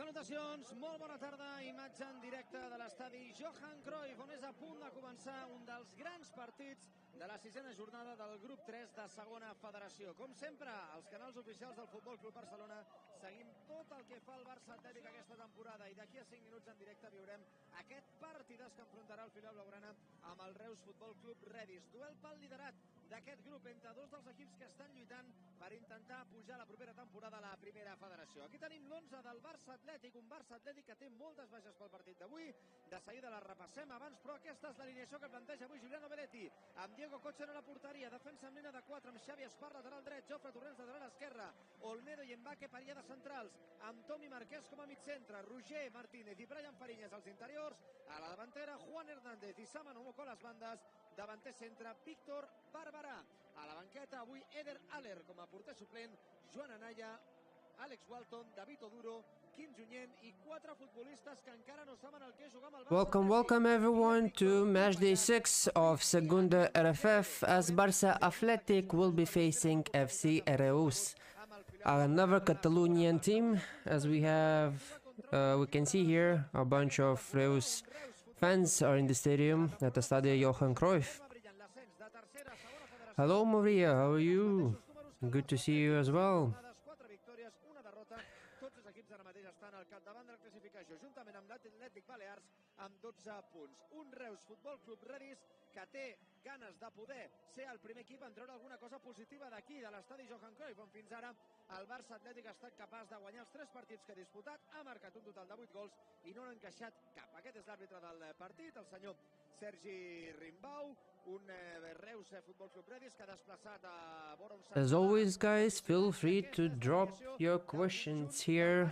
Salutacions, molt bona tarda, imatge en directe de l'estadi Johan Cruyff, on és a punt de començar un dels grans partits de la sisena jornada del grup 3 de segona federació. Com sempre, als canals oficials del Futbol Club Barcelona seguim tot el que fa el Barça Atlètic aquesta temporada i d'aquí a 5 minuts en directe viurem aquest partidàs que enfrontarà el filial blaugrana amb el Reus Futbol Club Reus. Duel pel liderat d'aquest grup entre dos dels equips que estan lluitant per intentar pujar la propera temporada a la primera federació. Aquí tenim l'11 del Barça Atlètic, un Barça Atlètic que té moltes baixes pel partit d'avui. De seguida la repassem abans, però aquesta és l'alineació que planteja avui Giuliano Belletti, amb Diego Cochen a la porteria, defensa en línia de 4 amb Xavi Espar, lateral dret, Jofre Torrents, lateral esquerra, Olmedo i Mbaque, parella de centrals, amb Tomi Marquès com a mitcentre, Roger Martínez i Brian Fariñas als interiors, a la davantera Juan Hernández i Sama Nomoko a les bandes, davanter centre Víctor Barberà. A la banqueta avui Eder Aller com a porter suplent, Joan Anaya, Àlex Walton, David Oduro, Quim Junyent i 4 futbolistes que encara no saben el que és jugar amb el Barça. Welcome everyone to match day 6 of Segunda RFF as Barça Athletic will be facing FC Reus, another Catalonian team. As we can see here, a bunch of Reus fans are in the stadium at the Stadio Johan Cruyff. Hello Maria, how are you? Good to see you as well. Tots els equips ara mateix estan al capdavant de la classificació, juntament amb l'Atlètic Balears amb 12 punts. Un Reus Futbol Club Reus que té ganes de poder ser el primer equip en treure alguna cosa positiva d'aquí, de l'estadi Johan Cruyff, on fins ara el Barça Atlètic ha estat capaç de guanyar els 3 partits que ha disputat, ha marcat un total de 8 gols i no n'ha encaixat cap. Aquest és l'àrbitre del partit, el senyor Sergi Rimbau, un Reus Futbol Club Reus que ha desplaçat a vora un... As always guys, feel free to drop your questions here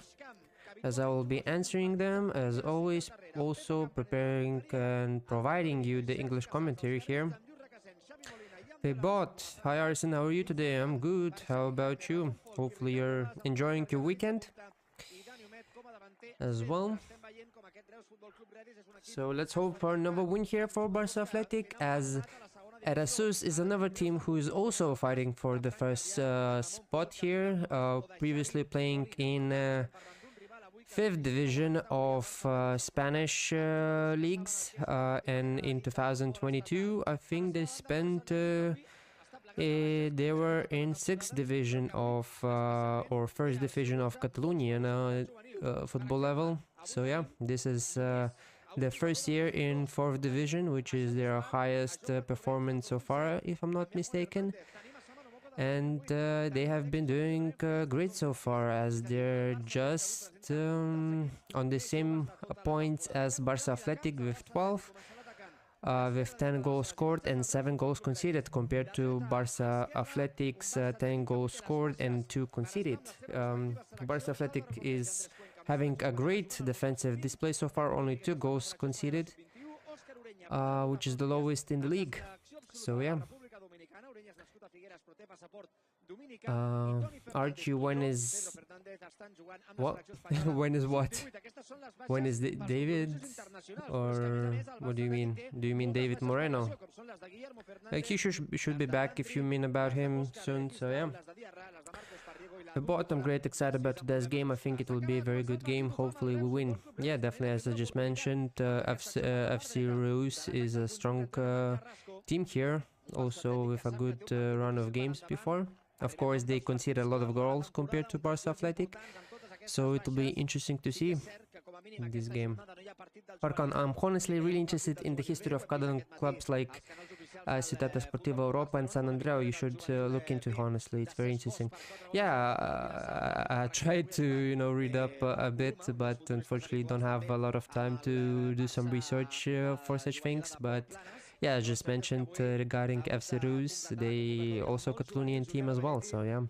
as I will be answering them, as always, also preparing and providing you the English commentary here. Hey bot, hi Arsen, how are you today? I'm good, how about you? Hopefully you're enjoying your weekend as well. So let's hope for another win here for Barça Athletic, as Reus is another team who is also fighting for the first spot here, previously playing in 5th division of Spanish leagues, and in 2022 I think they spent they were in 6th division of or 1st division of Catalonian football level. So yeah, this is the first year in 4th division, which is their highest performance so far, if I'm not mistaken. And they have been doing great so far, as they're just on the same points as Barça Athletic with 12, with 10 goals scored and 7 goals conceded, compared to Barça Athletic's 10 goals scored and 2 conceded. Barça Athletic is having a great defensive display so far, only 2 goals conceded, which is the lowest in the league. So yeah. Archie, when is what? When is what? When is David? Or what do you mean? Do you mean David Moreno? Like, he should be back if you mean about him soon. So yeah. But I'm great excited about today's game. I think it will be a very good game. Hopefully we win. Yeah, definitely, as I just mentioned, FC Reus is a strong team here, also with a good run of games before. Of course, they concede a lot of goals compared to Barça Athletic, so it will be interesting to see in this game. Arkan, I'm honestly really interested in the history of Catalan clubs like Ciutat Esportiva Europa and San Andreu. You should look into it, honestly, it's very interesting. Yeah, I tried to read up a bit, but unfortunately don't have a lot of time to do some research for such things. But yeah, as just mentioned regarding FC Reus, they also a Catalonian team as well, so yeah.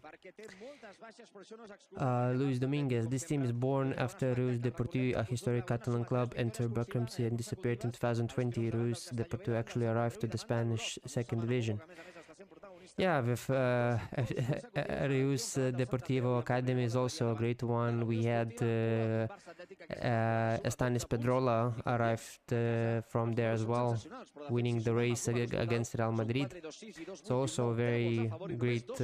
Luis Dominguez, this team is born after Reus Deportiu, a historic Catalan club, entered bankruptcy and disappeared in 2020. Reus Deportiu actually arrived to the Spanish 2nd division. Yeah, with Reus Deportivo Academy is also a great one. We had Estanis Pedrola arrived from there as well, winning the race against Real Madrid. It's also a very great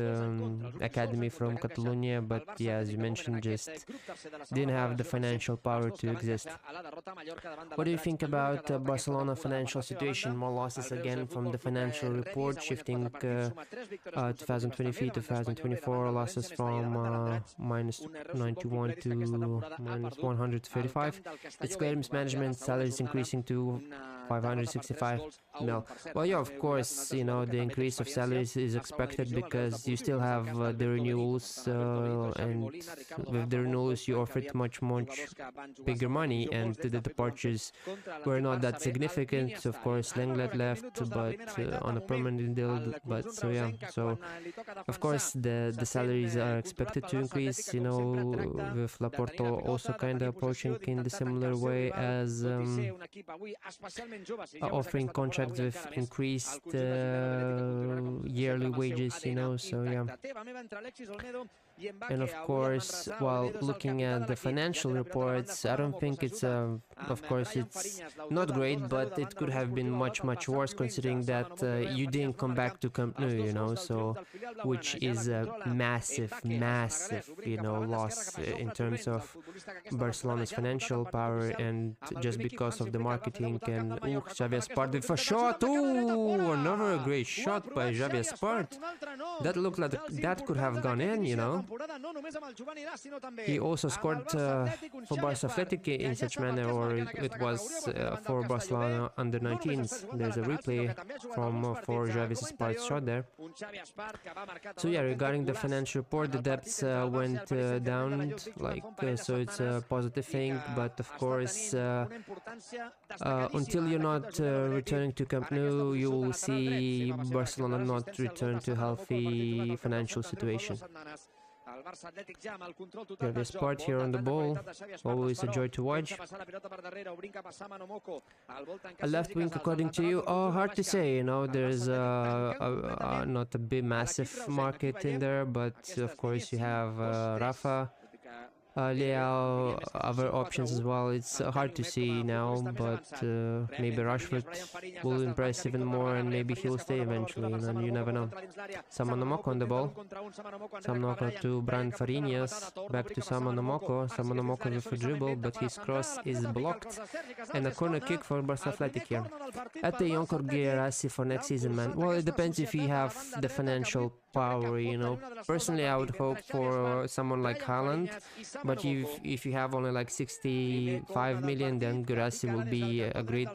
academy from Catalonia, but yeah, as you mentioned, just didn't have the financial power to exist. What do you think about Barcelona financial situation? More losses again from the financial report, shifting 2023-2024 losses from minus 91 to minus 135. It's clear mismanagement, salaries increasing to 565 mil. Well, yeah, of course, you know, the increase of salaries is expected because you still have the renewals, and with the renewals you offered much bigger money, and the departures were not that significant. Of course, Lenglet left, but on a permanent deal. But so yeah, so of course the salaries are expected to increase. You know, with Laporto also kind of approaching in the similar way as offering contracts with increased yearly wages. You know, so yeah. And of course, while looking at the financial reports, I don't think it's of course it's not great, but it could have been much worse, considering that you didn't come back to Camp Nou, you know, so which is a massive, you know, loss in terms of Barcelona's financial power, and just because of the marketing. And Xavi Espart with a shot. Another great shot by Xavi Espart. That looked like that could have gone in, you know. He also scored for Barça Atletic in such manner, or it was for Barcelona under 19s. There's a replay for Xavi Espart's shot there. So yeah, regarding the financial report, the debts went down, like so it's a positive thing. But of course, until you're not returning to Camp Nou, you will see Barcelona not return to healthy financial situation. Xavi Espart here on the ball, always a joy to watch. A left wing, according to you? Oh, hard to say, you know, there's not a big massive market in there, but of course you have Rafa, Leao, other options as well. It's hard to see now, but maybe Rashford will impress even more, and maybe he'll stay eventually, and you never know. Samanomoko on the ball. Samanomoko to Bran Fariñas, back to Samanomoko. Samanomoko with a dribble, but his cross is blocked, and a corner kick for Barça Atletic here. At the Yonkor Guirassy for next season, man. Well, it depends if you have the financial power, you know. Personally, I would hope for someone like Haaland, but if you have only like 65 million, then Guirassy will be a great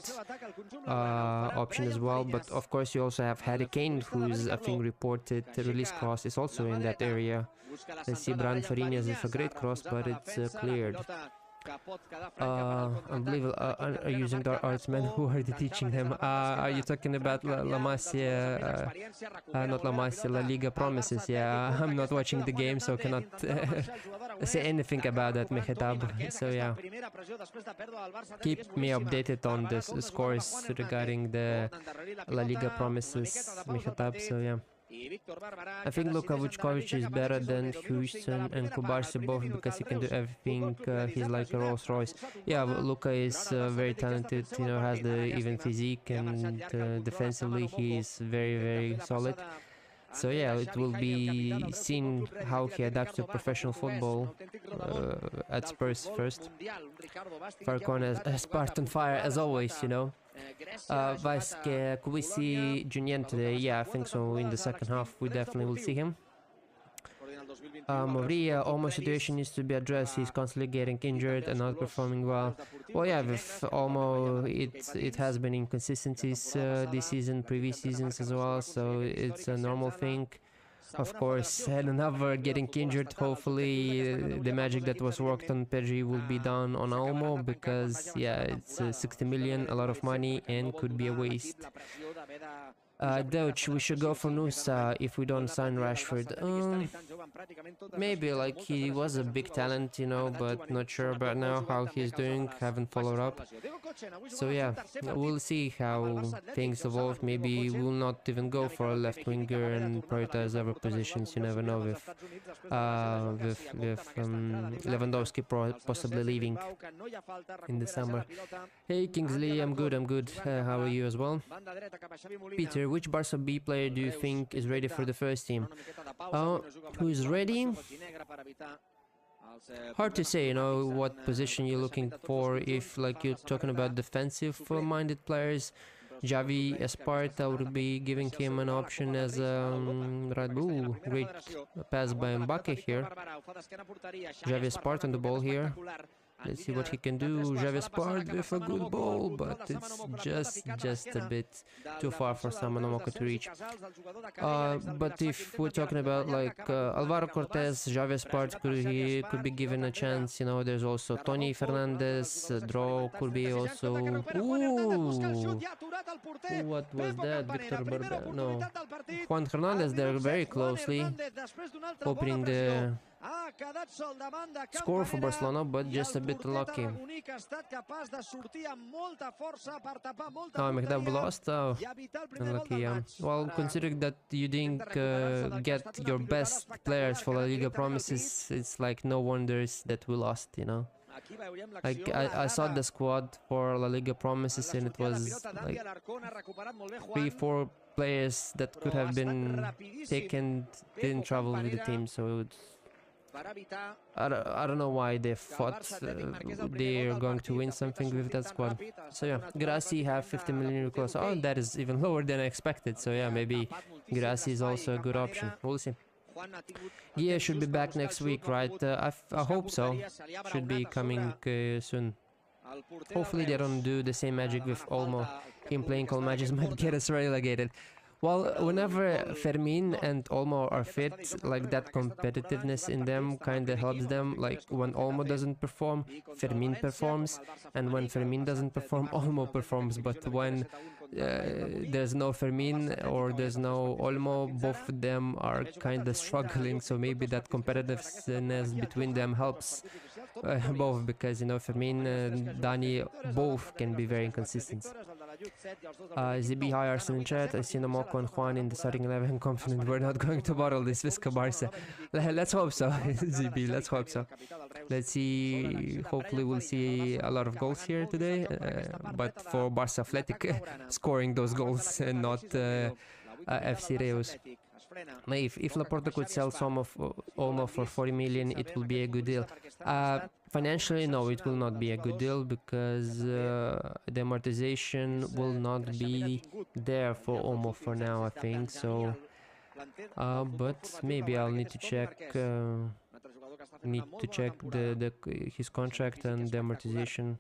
option as well. But of course, you also have Harry Kane, who's, I think, reported release clause is also in that area. I see Bran Fariñas is a great cross, but it's cleared. Unbelievable. Are using the artsmen? Who are they teaching them? Are you talking about La Masia? Not La Masia, La Liga Promises. Yeah, I'm not watching the game, so cannot say anything about that, Mehetab. So yeah, keep me updated on the scores regarding the La Liga Promises, Mehetab. So yeah. I think Luka Vučković is better than Houston and Kubarsi both, because he can do everything. He's like a Rolls Royce. Yeah, Luka is very talented, you know, has the even physique, and defensively he is very solid. So yeah, it will be seen how he adapts to professional football at Spurs first. Farcon as Spartan fire as always, you know. Vasque, could we see Junien today? Yeah, I think so. In the second half, we definitely will see him. Moria, Olmo situation needs to be addressed. He's constantly getting injured and not performing well. Well, yeah, with Olmo, it has been inconsistencies this season, previous seasons as well, so it's a normal thing. Of course, and another getting injured. Hopefully, the magic that was worked on Pedri will be done on Olmo, because yeah, it's 60 million, a lot of money, and could be a waste. Deutsch, we should go for Nusa if we don't sign Rashford. Maybe, like, he was a big talent, you know, but not sure about now how he's doing, haven't followed up. So yeah, we'll see how things evolve. Maybe we'll not even go for a left winger and prioritize other squad positions. You never know with Lewandowski possibly leaving in the summer. Hey Kingsley, I'm good. How are you as well? Peter, which Barca B player do you think is ready for the first team? Who is ready? Hard to say, you know, what position you're looking for. If like you're talking about defensive-minded players, Javi Espart, I would be giving him an option as right. Ooh, great pass by Mbake here. Javi Espart on the ball here. Let's see what he can do. Javi Espart with a good ball, but it's just a bit too far for Samanomoko to reach. But if we're talking about like Alvaro Cortez, Javi Espart could be given a chance. You know, there's also Tony Fernandez, Draw could be also. Ooh, what was that? Victor Barber? No, Juan Hernandez there very closely, opening the score for Barcelona, but just a bit lucky. Oh, McDowell lost. Oh, unlucky, yeah. Well, considering that you didn't get your best players for La Liga promises, it's like no wonders that we lost, you know. Like I saw the squad for La Liga promises, and it was like 3-4 players that could have been taken, didn't travel with the team, so it's, I don't know why they thought they're going to win something with that squad. So yeah, Grassi have 50 million requests. Oh, that is even lower than I expected. So yeah, maybe Grassi is also a good option. We'll see. Yeah, should be back next week, right? I hope so. Should be coming soon. Hopefully they don't do the same magic with Olmo. Him playing all matches might get us relegated. Well, whenever Fermin and Olmo are fit, like that competitiveness in them kinda helps them. Like when Olmo doesn't perform, Fermin performs, and when Fermin doesn't perform, Olmo performs. But when there's no Fermin or there's no Olmo, both of them are kinda struggling, so maybe that competitiveness between them helps both, because, you know, Fermin and Dani both can be very inconsistent. ZB, hi Arsenal in chat. I see Nomoko and Juan in the starting 11. Confident we're not going to bottle this Visca Barca. Let's hope so, ZB, let's hope so. Let's see, hopefully we'll see a lot of goals here today, but for Barça Atletic scoring those goals and not FC Reus. If Laporta could sell some of Olmo for 40 million, it will be a good deal. Financially, no, it will not be a good deal, because the amortization will not be there for Olmo for now, I think. So, but maybe I'll need to check. His contract and the amortization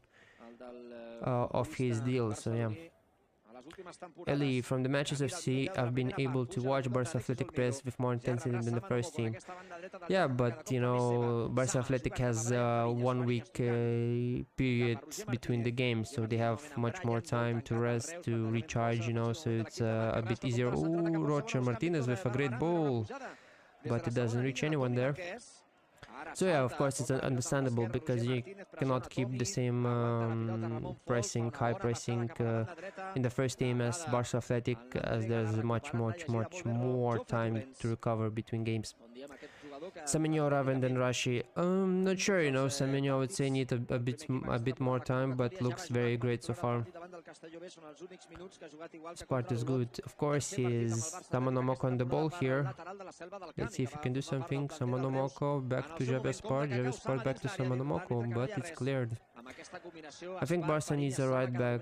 of his deal. So yeah. Eli, from the matches I've seen, I've been able to watch Barça Athletic press with more intensity than the first team. Yeah, but you know, Barça Athletic has 1 week period between the games, so they have much more time to rest, to recharge, you know, so it's a bit easier. Ooh, Roger Martinez with a great ball, but it doesn't reach anyone there. So yeah, of course it's understandable, because you cannot keep the same high pressing in the first team as Barça Athletic, as there's much more time to recover between games. Semenyo rather than Rashi. Not sure, you know, Semenyo I would say need a bit more time, but looks very great so far. Spart is good. Of course, he is Samanomoko on the ball here. Let's see if he can do something. Samanomoko back to Javi Espart. Javi Espart back to Samanomoko, but it's cleared. I think Barca needs a right back.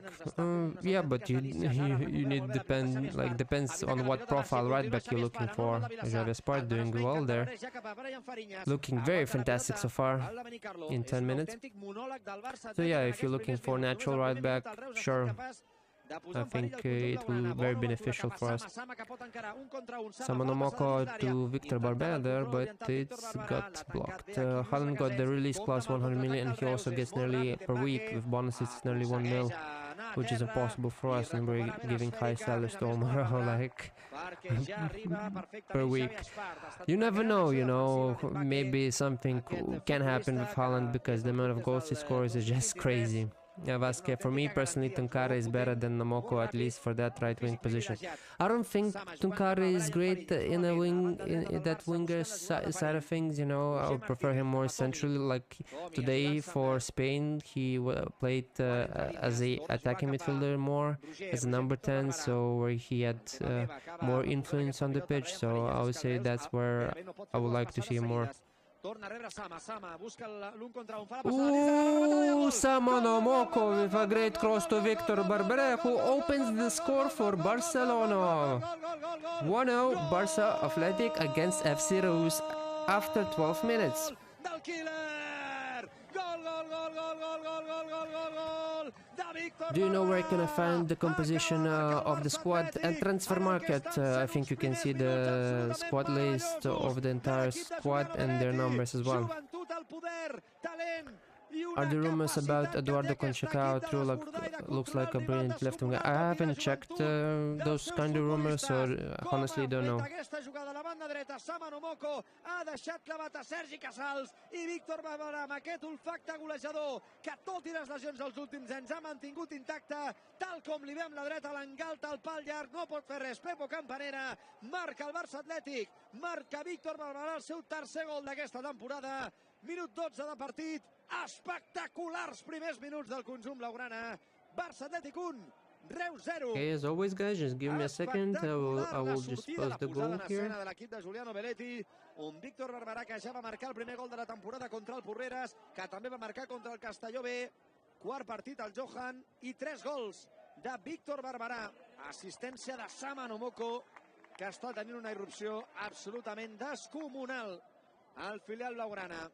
Yeah, but you need depends on what profile right back you're looking for. Javi Espart doing well there, looking very fantastic so far in 10 minutes. So yeah, if you're looking for natural right back, sure. I think it will be very beneficial for us. Samanomoko to Victor Barbera there, but it's got blocked. Haaland got the release clause 100 million, and he also gets nearly per week with bonuses nearly 1 mil, which is impossible for us, and we're giving high salaries to Olmo like per week. You never know, you know, maybe something can happen with Haaland, because the amount of goals he scores is just crazy. Vasquez, for me personally, Tunkara is better than Namoko, at least for that right wing position. I don't think Tunkara is great in a wing, in that winger side of things. You know, I would prefer him more centrally. Like today for Spain, he played as a attacking midfielder more, as a number 10, so where he had more influence on the pitch. So I would say that's where I would like to see him more. Ooh, Sama Nomoko with a great cross to Victor Barbera, who opens the score for Barcelona. 1-0 Barça Athletic against FC Reus after 12 minutes. Do you know where can I find the composition of the squad? At Transfer Market, I think you can see the squad list of the entire squad and their numbers as well. Are the rumors about Eduardo Conchacao true? Looks like a brilliant left winger. I haven't checked those kind of rumors, so honestly don't know. Ha deixat clavat a Sergi Casals i Víctor Barberà amb aquest olfacte golejador que tot i les lesions dels últims anys ha mantingut intacte, tal com li ve amb la dreta, l'engalta al pal llarg, no pot fer res. Pepo Campanera marca el Barça Atlètic, marca Víctor Barberà el seu tercer gol d'aquesta temporada. Minut 12 de partit, espectaculars primers minuts del conjunt blaugrana. Barça Atlètic 1, Reus 0. Okay, as always, guys, just give me a second. I will just post the goal here. De l'equip de Juliano Belletti, un Víctor Barberà que ja va marcar el primer gol de la temporada contra el Porreres, que també va marcar contra el Castelló B. Quart partit al Johan i 3 gols de Víctor Barberà. Assistència de Sama Nomoko, que està tenint una irrupció absolutament descomunal al filial blaugrana.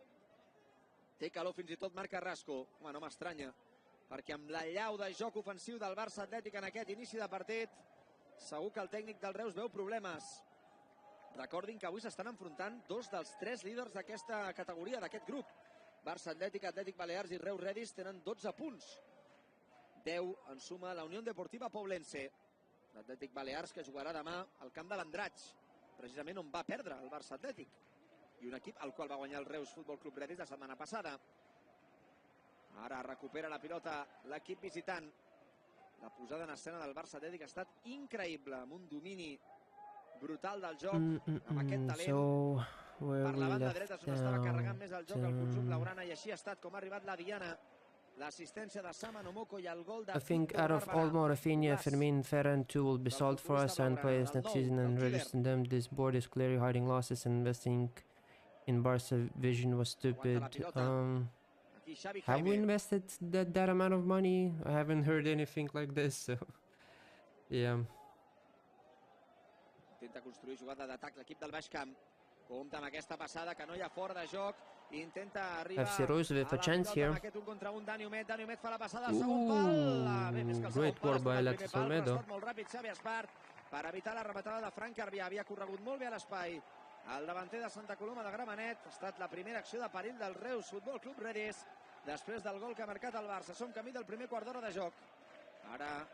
Té calor fins i tot Marc Carrasco. Home, no m'estranya, perquè amb la llau de joc ofensiu del Barça Atlètic en aquest inici de partit, segur que el tècnic del Reus veu problemes. Recordin que avui s'estan enfrontant dos dels 3 líders d'aquesta categoria, d'aquest grup. Barça Atlètic, Atlètic Balears i Reus Redis tenen 12 punts. 10 en suma la Unió Deportiva Poblense. L'Atlètic Balears, que jugarà demà al camp de l'Andratx, precisament on va perdre el Barça Atlètic, i un equip al qual va guanyar el Reus Futbol Club Redis la setmana passada. Ara recupera la pilota l'equip visitant. La posada en escena del Barça Atlètic ha estat increïble, amb un domini brutal del joc, amb aquest talent. Per la banda dreta és on estava carregant més el joc el conjunt blaugrana, i així ha estat com ha arribat la diana. L'assistència de Sama Nomoko i el gol de... I think out of Olmo, Rafinha, Fermin, Ferran, 2 will be sold for us and players next season and register them. This board is clearly hiding losses and investing in Barca vision was stupid. Have we invested that amount of money? I haven't heard anything like this, so yeah. Intenta construir jugada d'atac l'equip del Baix Camp. Compta amb aquesta passada que no hi ha fora de joc. Intenta arribar FC Reus with a chance here. Aquest 1 contra 1, Dani Omet fa la passada al segon pal. Great work by Alexis Olmedo. Molt ràpid Xavi Espart per evitar la rematada de Frank Carbià. Havia corregut molt bé a l'espai. El davanter de Santa Coloma de Gramenet. Ha estat la primera acció de perill del Reus Futbol Club Redis després del gol que ha marcat el Barça. Som camí del primer quart d'hora de joc. Ara,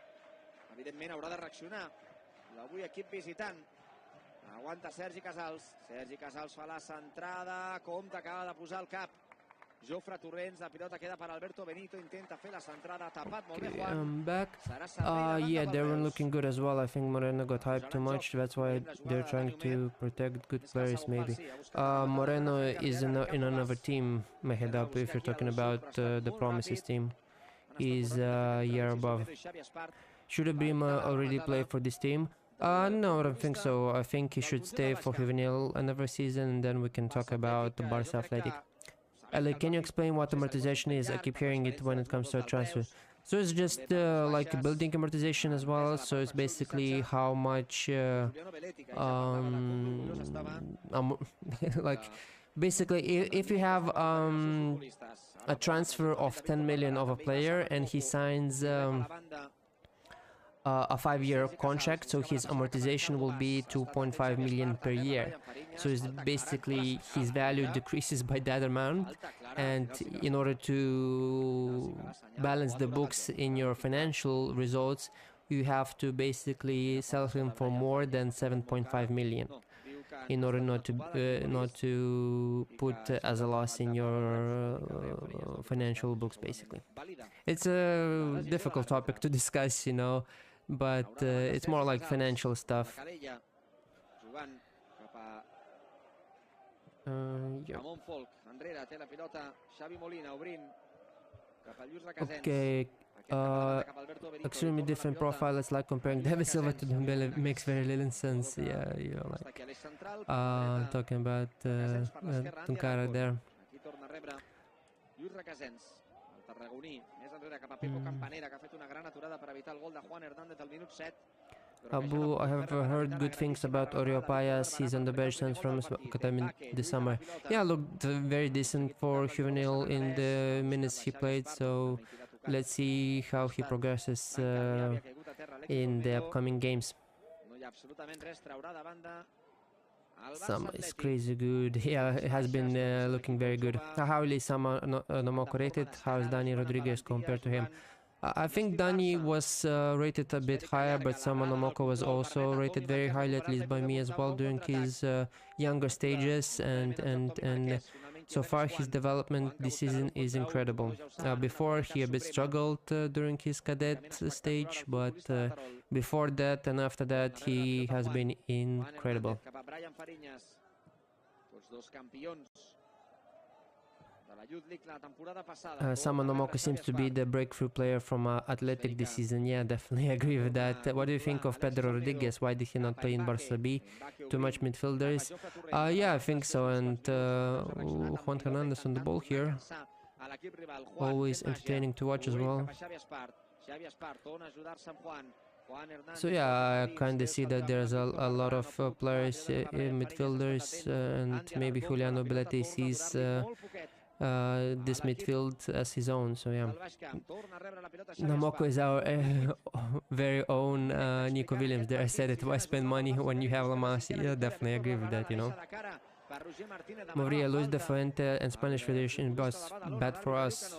evidentment, haurà de reaccionar l'avui equip visitant. Aguanta Sergi Casals. Sergi Casals fa la centrada. Compte, acaba de posar el cap Jofre Torrents. La pilota queda per Alberto Benito. Intenta fer la centrada. Tapat molt bé Juan. I'm back. Yeah, they weren't looking good as well. I think Moreno got hyped too much. That's why they're trying to protect good players, maybe. Moreno is in another team, Mehedab, if you're talking about the Promises team. He's a year above. Should Ibrima already play for this team? No, I don't think so. I think he should stay for Juvenil another season, and then we can talk about the Barça Athletic. Ali, can you explain what amortization is? I keep hearing it when it comes to a transfer. So it's just like building amortization as well. So it's basically how much, like, basically if you have a transfer of 10 million of a player and he signs a 5-year contract, so his amortization will be 2.5 million per year. So it's basically his value decreases by that amount, and in order to balance the books in your financial results, you have to basically sell him for more than 7.5 million. in order not to put as a loss in your financial books, basically. It's a difficult topic to discuss, you know, but it's more like financial stuff. Yeah. Okay, extremely different profile. It's like comparing David Silva to Dembele makes very little sense. Yeah, you know, like talking about Tunkara there. Abu, I have heard good things about Oriol Payas. He's on the bench since from Academy this summer. Yeah, looked very decent for juvenile in the minutes he played. So let's see how he progresses in the upcoming games. Sama is crazy good. Yeah, it has been looking very good. How is Sama Nomoko rated? How is Dani Rodriguez compared to him? I think Dani was rated a bit higher, but Sama Nomoko was also rated very highly, at least by me as well, during his younger stages, and so far his development this season is incredible. Before he a bit struggled during his cadet stage, but before that and after that he has been incredible. Sama Nomoko seems to be the breakthrough player from Atletic this season. Yeah, definitely agree with that. What do you think of Pedro Rodriguez? Why did he not play in Barça B? Too much midfielders? Yeah, I think so. And Juan Hernandez on the ball here. Always entertaining to watch as well. So yeah, I kind of see that there's a lot of players, midfielders, and maybe Juliano Belletti sees this midfield as his own, so yeah. Nomoko is our very own Nico Williams. There I said it, why spend money when you have La Masia? Yeah, definitely agree with that, you know. Maria, Luis de Fuente and Spanish Federation was bad for us.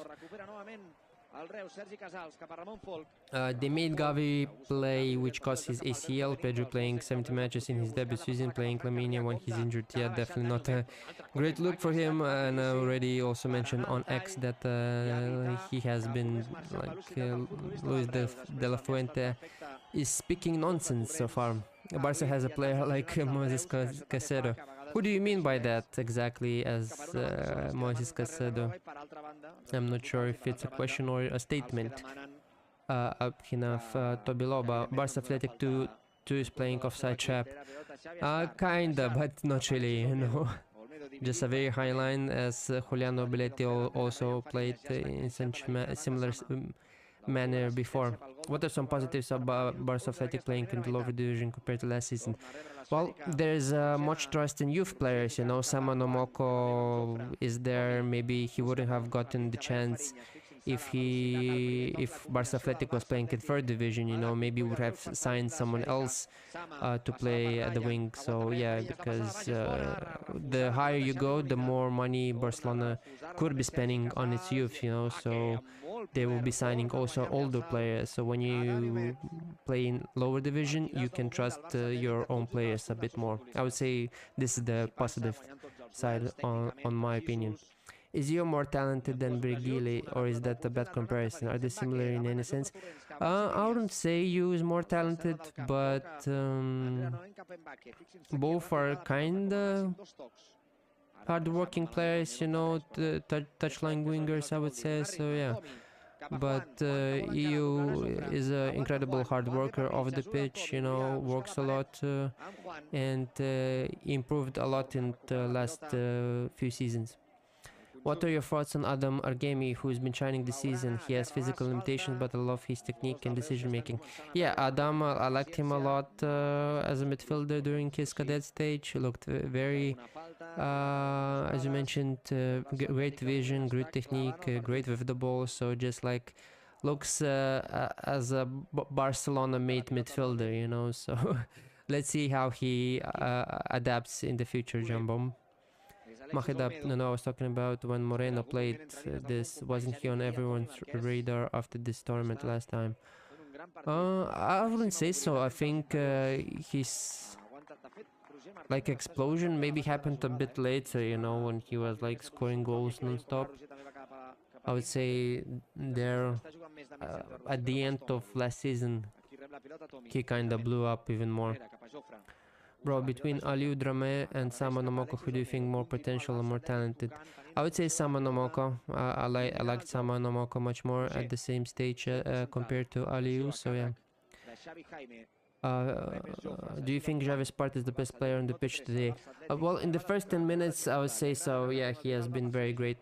They made Gavi play, which caused his ACL. Pedro playing 70 matches in his debut season, playing Lamine when he's injured. Yeah, definitely not a great look for him. And I already also mentioned on X that he has been like Luis de la Fuente is speaking nonsense so far. Barca has a player like Moises Caicedo. Who do you mean by that exactly as Moises Caicedo? I'm not sure if it's a question or a statement. Abhinav Tobiloba, Barça Athletic 2 is playing offside trap. Kinda, but not really, you know. Just a very high line, as Juliano Belletti also played in such similar manner before. What are some positives about Barça Athletic playing in the lower division compared to last season? Well, there's much trust in youth players, you know. Sama Nomoko is there. Maybe he wouldn't have gotten the chance if Barça Athletic was playing in third division, you know. Maybe would have signed someone else to play at the wing. So yeah, because the higher you go, the more money Barcelona could be spending on its youth, you know. So they will be signing also older players. So when you play in lower division, you can trust your own players a bit more. I would say this is the positive side on my opinion. Is Gio more talented than Brigili, or is that a bad comparison? Are they similar in any sense? I wouldn't say Gio is more talented, but both are kinda hard-working players, you know, touchline wingers, I would say, so yeah. But EU is an incredible hard worker off the pitch, you know, works a lot and improved a lot in the last few seasons. What are your thoughts on Adam Argemi, who's been shining this season? He has physical limitations, but I love his technique and decision making. Yeah, Adam, I liked him a lot as a midfielder during his cadet stage. He looked very, as you mentioned, great vision, great technique, great with the ball. So just like looks as a Barcelona-made midfielder, you know. So let's see how he adapts in the future, Jambom. Mahida, no, I was talking about when Moreno played this. Wasn't he on everyone's radar after this tournament last time? I wouldn't say so. I think he's like explosion maybe happened a bit later, you know, when he was like scoring goals non-stop. I would say there at the end of last season he kinda blew up even more. Bro, between Aliou Dramé and Sama Nomoko, who do you think more potential or more talented? I would say Sama Nomoko. I liked Sama Nomoko much more at the same stage compared to Aliou, so yeah. Do you think Javi Spart is the best player on the pitch today? Well, in the first 10 minutes, I would say so. Yeah, he has been very great.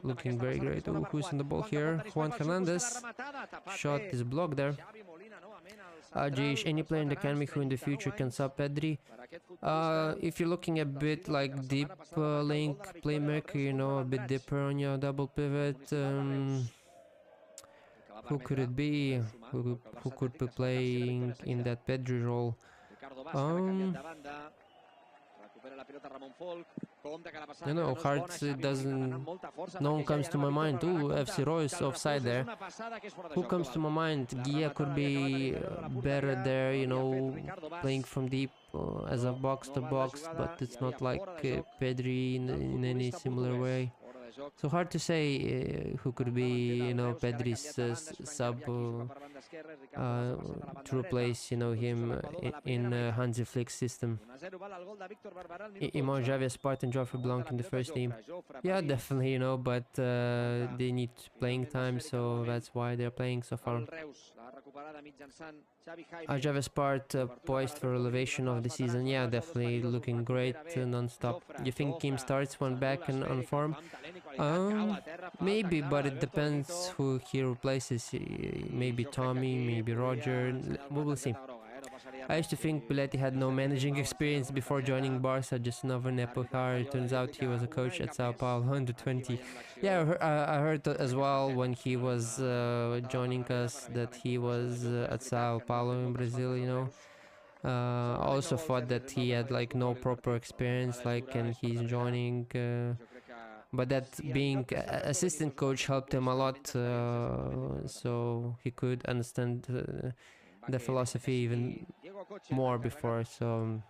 Looking very great. Ooh, who's in the ball here? Juan Hernandez. Shot is blocked there. Jish, any player in the academy who in the future can sub Pedri? If you're looking a bit like deep link playmaker, you know, a bit deeper on your double pivot, who could it be? Who could be playing in that Pedri role? You know, Hearts doesn't. No one comes to my mind. Ooh, FC Reus offside there. Who comes to my mind? Gia could be better there, you know, playing from deep as a box to box, but it's not like Pedri in any similar way. So hard to say who could be, you know, Pedri's sub to replace, you know, him in Hansi Flick's system. Imo, Javier, Spartan, Joffrey Blanc in the first team. Yeah, definitely, you know, but they need playing time, so that's why they're playing so far. Javier Spart poised for elevation of the season. Yeah, definitely looking great non-stop. You think Kim starts one back and on form? Maybe, but it depends who he replaces. Maybe Tommy, maybe Roger. We will see. I used to think Piletti had no managing experience before joining Barça, just another Nepo hire. Turns out he was a coach at Sao Paulo under 20. Yeah, I heard as well when he was joining us that he was at Sao Paulo in Brazil, you know. I also thought that he had like no proper experience, like, and he's joining. But that being assistant coach helped him a lot, so he could understand the philosophy even more before. So,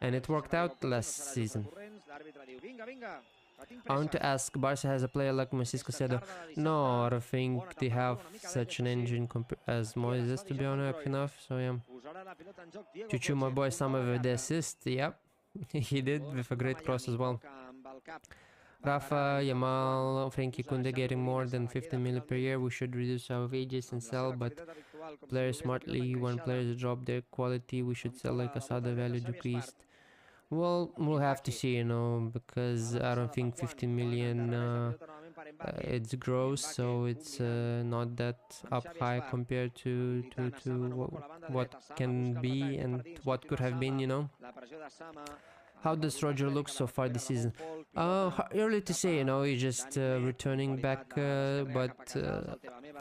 and it worked out last season. I want to ask, Barca has a player like Moises Caicedo? No, I don't think they have such an engine as Moises, to be honest enough. So yeah. Chuchu, my boy, some of the assist. Yep, he did with a great cross as well. Rafa, Yamal, Frankie Kunde getting more than 15 million per year. We should reduce our wages and sell, but players smartly. When players drop their quality, we should sell like Asada value decreased. Well, we'll have to see, you know, because I don't think 15 million it's gross, so it's not that up high compared to what can be and what could have been, you know. How does Roger look so far this season? Early to say, you know, he's just returning back, but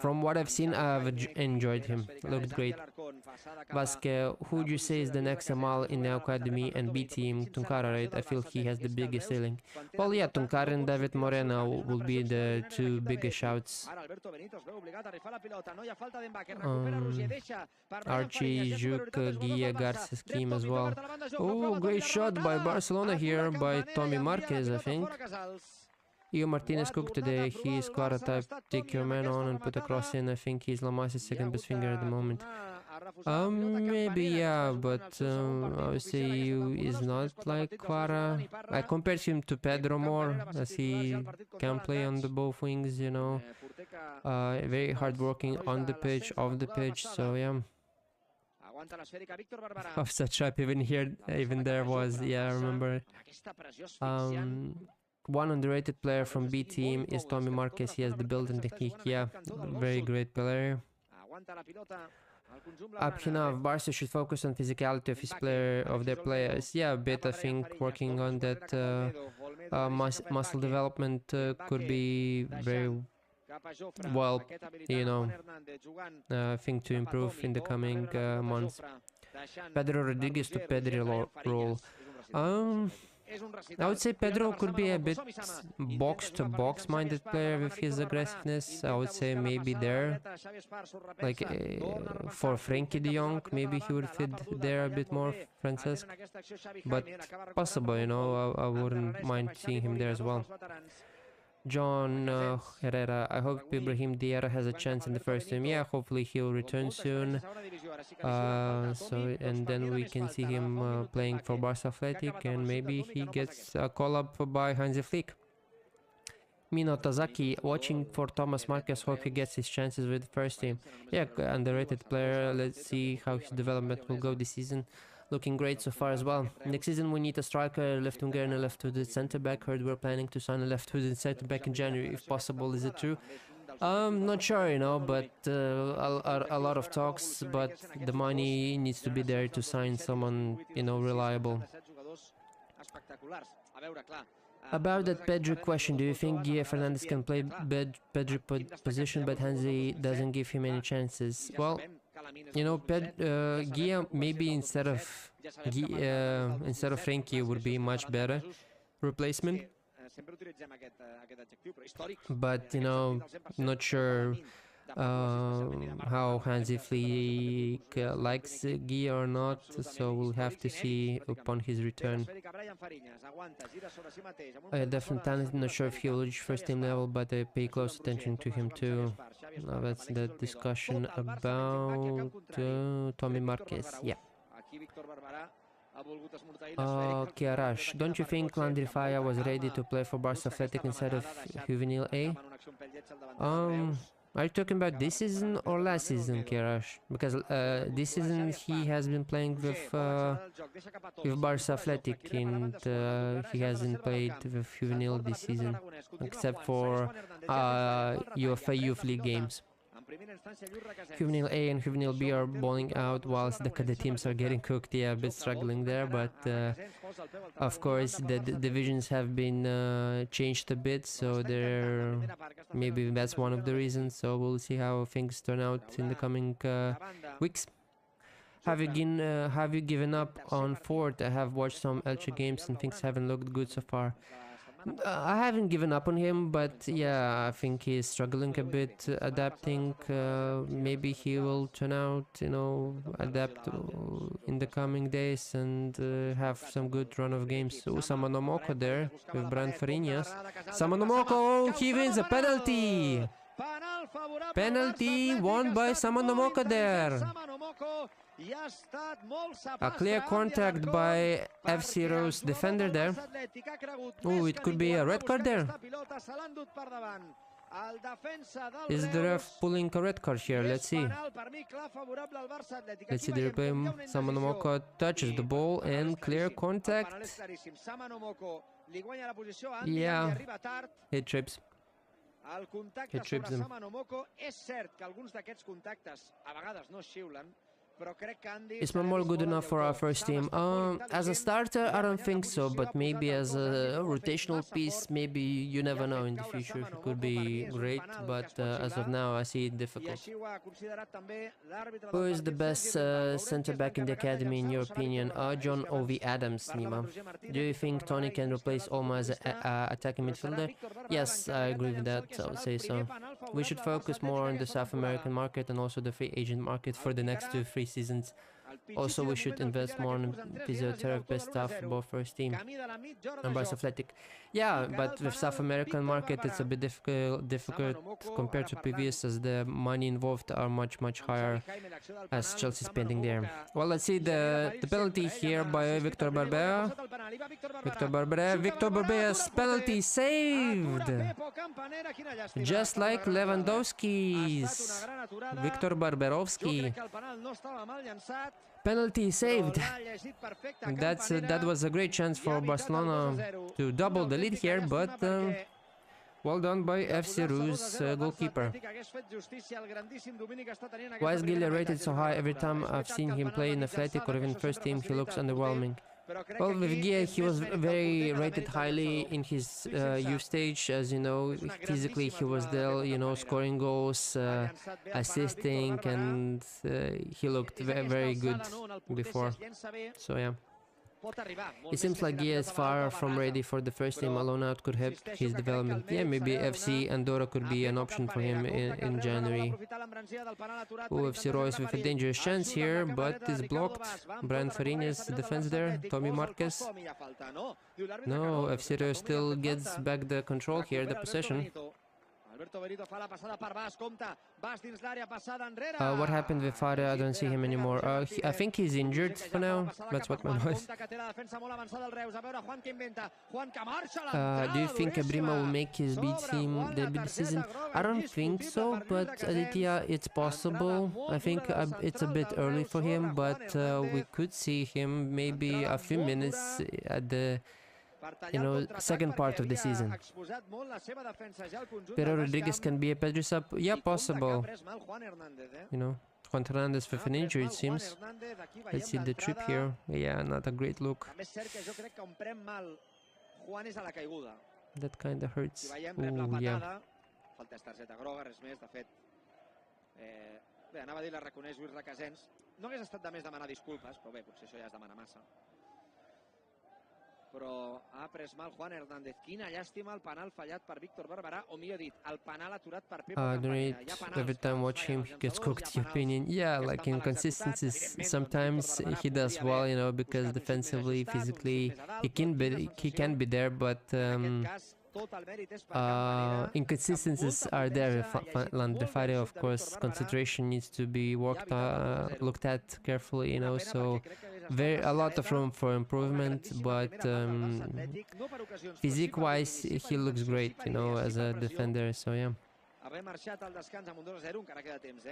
from what I've seen, I've enjoyed him. Looked great. Vasque, who would you say is the next Amal in the Academy and B team? Tunkara, right? I feel he has the biggest ceiling. Well, yeah, Tunkara and David Moreno will be the two biggest shouts. Archie, Juk, Guia, Garcia scheme as well. Oh, great shot by Barcelona here by Tommy Marquez, I think. Io Martinez cooked today. He's Clara type. Take your man on and put a cross in. I think he's Lamas's second best finger at the moment. Maybe yeah, but I would say he's not like Clara. I compared him to Pedro more, as he can play on the both wings, you know. Very hardworking on the pitch, off the pitch, so yeah. Offside trap even here, even there was, yeah, I remember. One underrated player from B team is Tommy Marquez. He has the build and technique, yeah, very great player. Abhinav, Barca should focus on physicality of their players. Yeah, a bit, I think, working on that muscle development could be very well, you know, thing to improve in the coming months. Pedro Rodriguez to Pedri role. I would say Pedro could be a bit box-to-box minded player with his aggressiveness. I would say maybe there, like for Frankie de Jong, maybe he would fit there a bit more, Francesc. But possible, you know, I wouldn't mind seeing him there as well. John Herrera, I hope Ibrahim Diarra has a chance in the first team. Yeah, hopefully he'll return soon. And then we can see him playing for Barça Athletic, and maybe he gets a call-up by Hansi Flick. Mino Tazaki, watching for Thomas Marquez, hope he gets his chances with the first team. Yeah, underrated player. Let's see how his development will go this season. Looking great so far as well. Next season we need a striker, left winger and a left-footed centre-back. Heard we're planning to sign a left-footed centre-back in January, if possible. Is it true? Not sure, you know, but a lot of talks, but the money needs to be there to sign someone, you know, reliable. About that Pedri question, do you think Guille Fernandez can play Pedri position, but Hansi doesn't give him any chances? Well, you know, Guille maybe instead of Frankie would be much better replacement. But you know, not sure how Hansi Flick likes Guille or not, so we'll have to see upon his return. Definitely not sure if he will reach first team level, but I pay close attention to him too. That's the discussion about Tommy Marquez. Yeah. Kiarash, don't you think Landry Faya was ready to play for Barça Athletic instead of Juvenil A? Are you talking about this season or last season, Kiarash? Because this season he has been playing with Barça Athletic, and he hasn't played with Juvenil this season, except for UEFA Youth League games. Juvenil A and Juvenil B are balling out, whilst the cadet teams are getting cooked. Yeah, a bit struggling there, but of course the divisions have been changed a bit, so maybe that's one of the reasons. So we'll see how things turn out in the coming weeks. Have you given up on Ford? I have watched some Elche games and things haven't looked good so far. I haven't given up on him, but yeah, I think he's struggling a bit adapting. Maybe he will turn out, you know, adapt in the coming days and have some good run of games. Samanomoko there with Brian Fariñas. Samanomoko, he wins a penalty! Penalty won by Samanomoko there. A clear contact by FC Reus defender there. Oh, it could be a red card there. Is the ref pulling a red card here? Let's see. Let's see the replay. Samanomoko touches the ball and clear contact. Yeah, he trips. He trips him. Is Mamol good enough for our first team? As a starter, I don't think so, but maybe as a rotational piece, maybe you never know in the future. He could be great, but as of now, I see it difficult. Who is the best centre-back in the academy, in your opinion? John Ovi Adams, Nima. Do you think Tony can replace Olmo as an attacking midfielder? Yes, I agree with that, I would say so. We should focus more on the South American market and also the free agent market for the next 2-3 seasons. Also, we should invest more in physiotherapist staff for both first team and Barça Athletic. Yeah, but with South American market, it's a bit difficult compared to previous, as the money involved are much higher as Chelsea spending there. Well, let's see the penalty here by Victor Barbera. Victor Barbera's penalty saved! Just like Lewandowski's. Victor Barberovski. Penalty saved. That was a great chance for Barcelona to double the lead here, but well done by FC Reus goalkeeper. Why is Guille rated so high? Every time I've seen him play in Athletic or even first team, he looks underwhelming. Well, with Guille, he was very rated highly in his youth stage. As you know, physically he was there, you know, scoring goals, assisting, and he looked very good before. So yeah. It seems like he is far from ready for the first team. A loan out could help his development. Yeah, maybe FC Andorra could be an option for him in January. FC Reus with a dangerous chance here, but is blocked. Brian Fariñas defends there. Tommy Marquez. No, FC Reus still gets back the control here, the possession. What happened with Fare? I don't see him anymore. I think he's injured for now. That's what my voice. Do you think Abrima will make his B team debut this season? I don't think so, but Aditya, it's possible. I think it's a bit early for him, but we could see him maybe a few minutes at the second part of the season. Pero Rodriguez can be a Pedri sub? Yeah, possible. Juan Hernandez with an injury, it seems. Let's see the trip here. Yeah, not a great look. That kind of hurts. Ooh, yeah. Bé, anava a dir la reconeix Lluís Requesens. No hagués estat de més demanar disculpes, però bé, potser això ja és demanar massa. Però ha pres mal Juan Hernández. Quina llàstima el penal fallat per Víctor Barberà, o millor dit, el penal aturat per Pepe Campaña. Every time watch him, he gets cooked, your opinion. Yeah, like inconsistencies. Sometimes he does well, because defensively, physically, he can be there, but inconsistencies are there. Landrefario, of course, concentration needs to be looked at carefully, so a lot of room for improvement, but physique-wise he looks great, as a defender, so yeah.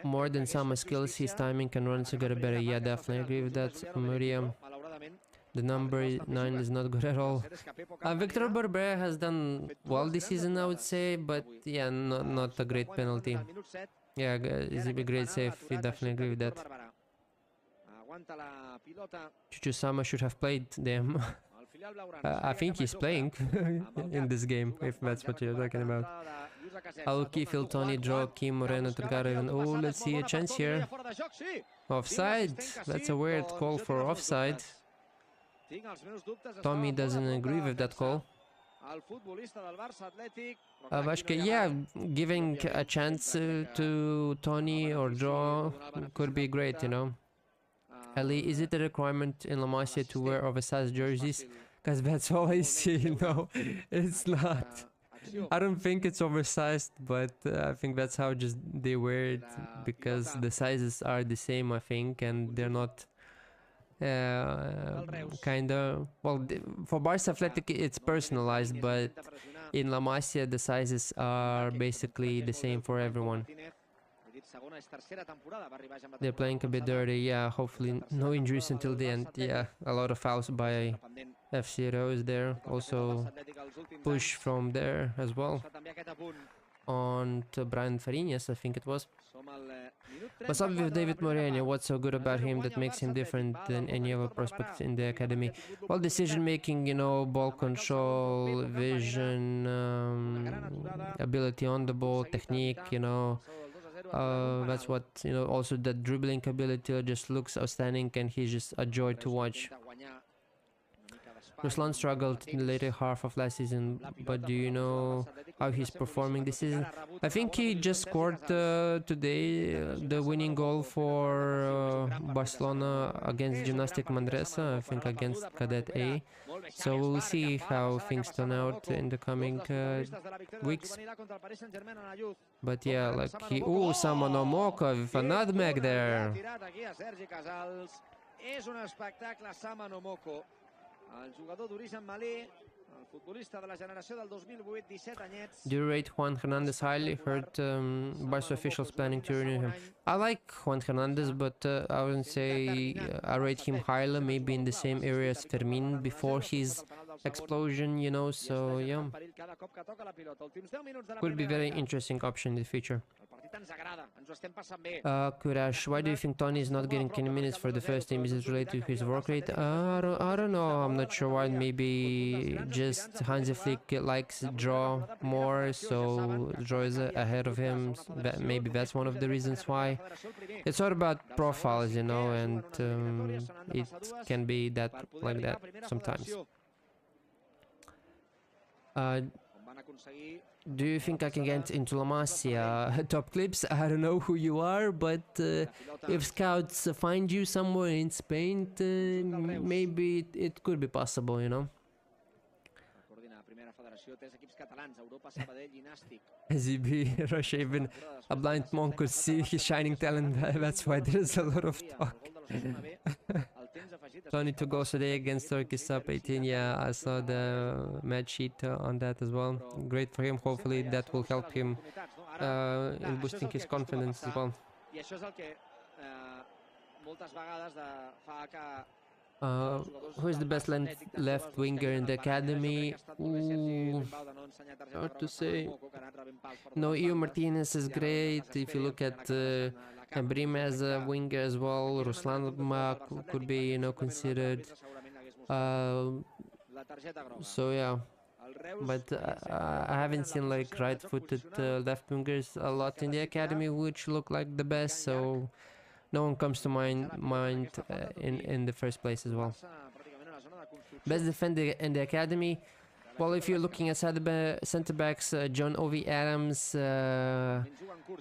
More than some skills, his timing and runs get better. Yeah, definitely agree with that, Maria. The number 9 is not good at all. Victor Barber has done well this season, I would say, but yeah, not a great penalty. Yeah, it's a great save, we definitely agree with that. Chuchusama should have played them. I think he's playing in this game, if that's what you're talking about. Aluki, Phil, Tony, Joe, Kim, Moreno, Tulgarev. Oh, let's see a chance here. Offside. That's a weird call for offside. Tommy doesn't agree with that call. Vashke, yeah, giving a chance to Tony or Joe could be great, Ali, is it a requirement in La Masia to wear oversized jerseys? Because that's all I see, it's not. I don't think it's oversized, but I think that's how just they wear it, because the sizes are the same, I think, and they're not kinda, well, for Barça Atletic it's personalized, but in La Masia the sizes are basically the same for everyone. They're playing a bit dirty, yeah, hopefully no injuries until the end. Yeah, a lot of fouls by FC Reus there, also push from there as well on to Brian Fariñas, I think it was. What's up with David Moreno? What's so good about him that makes him different than any other prospect in the academy? Well, decision making, ball control, vision, ability on the ball, technique, that's what, also that dribbling ability just looks outstanding, and he's just a joy to watch. Ruslan struggled in the later half of last season, but do you know how he's performing this season? I think he just scored today the winning goal for Barcelona against Gimnastic Manresa, I think against Cadet A. So we'll see how things turn out in the coming weeks. But yeah, like Samanomoko with a nutmeg there. El jugador d'origen malí, el futbolista de la generació del 2008, 17 anyets. Do you rate Juan Hernandez highly? Heard Barça officials planning to renew him. I like Juan Hernandez, but I wouldn't say I rate him highly, maybe in the same area as Fermin before his explosion, so yeah. Could be very interesting option in the future. Kurash, why do you think Tony is not getting any minutes for the first team? Is it related to his work rate? I don't know. I'm not sure why. Maybe just Hansi Flick likes draw more, so draw is ahead of him. Maybe that's one of the reasons why. It's all about profiles, you know, and it can be that like that sometimes. Do you think I can get into La Masia? Top clips? I don't know who you are, but if scouts find you somewhere in Spain, maybe it could be possible, you know? ZB, Russia, even a blind monk could see his shining talent. That's why there's a lot of talk. Tony to go today against Turkey sub 18. Yeah, I saw the match sheet on that as well. Great for him. Hopefully that will help him in boosting his confidence as well. Who is the best left winger in the academy? Ooh, hard to say. No, Eo Martinez is great. If you look at Brim as a winger as well, Ruslan could be, you know, considered. So yeah, but I haven't seen like right-footed left wingers a lot in the academy, which look like the best. So no one comes to mind in the first place as well. Best defender in the academy. Well, if you're looking at center backs, John Ovi Adams,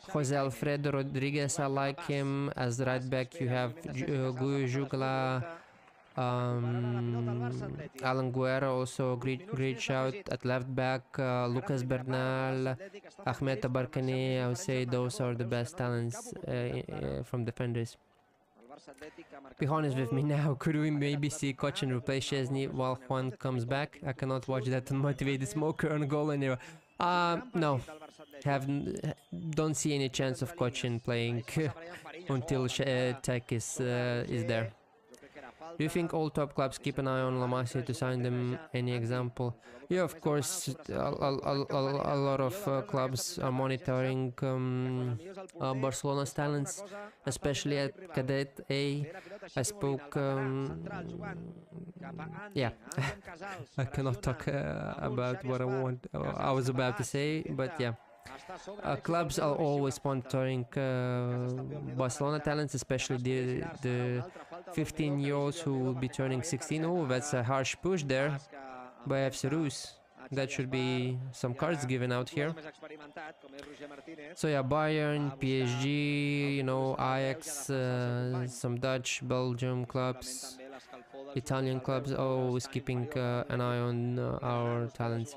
Jose Alfredo Rodriguez, I like him. As right back, you have Guyo Jugla, Alan Guerra, also great shout. At left back, Lucas Bernal, Ahmed Tabarkane. I would say those are the best talents from defenders. Be honest with me now, could we maybe see Cochin replace Chesney while Juan comes back? I cannot watch that unmotivated smoker on goal anyway. No, don't see any chance of Cochin playing until Tech is there. Do you think all top clubs keep an eye on La Masia to sign them? Any example? Yeah, of course, a lot of clubs are monitoring Barcelona's talents, especially at Cadet A. I spoke... yeah, I cannot talk about what I was about to say, but yeah. Clubs are always monitoring Barcelona talents, especially the 15-year-olds who will be turning 16. Oh, that's a harsh push there by FC Reus. That should be some cards given out here. So yeah, Bayern, PSG, you know, Ajax, some Dutch, Belgium clubs, Italian clubs, always keeping an eye on our talents.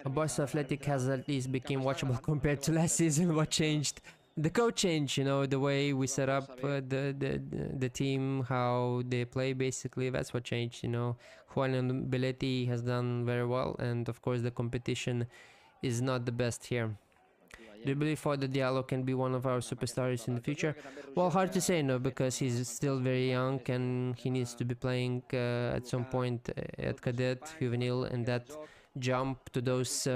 Barça Atletic has at least become watchable compared to last season. What changed? The code change, you know, the way we set up the team, how they play, basically, that's what changed, you know. Juan Belletti has done very well, and of course the competition is not the best here. Do you believe Fodé Diallo can be one of our superstars in the future? Well, hard to say, no, because he's still very young and he needs to be playing at some point at Cadet, Juvenil, and that jump to those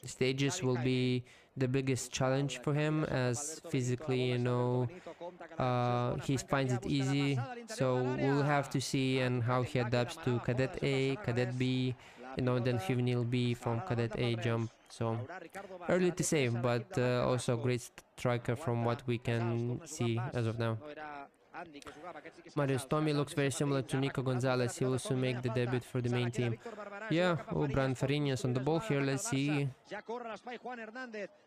stages will be the biggest challenge for him, as physically, you know, he finds it easy. So we'll have to see and how he adapts to Cadet A, Cadet B, you know, then Juvenil B from Cadet A jump. So early to say, but also a great striker from what we can see as of now. Marius Tommy looks very similar to Nico Gonzalez. He will soon make the debut for the main team. Yeah, Brian Fariñas on the ball here. Let's see.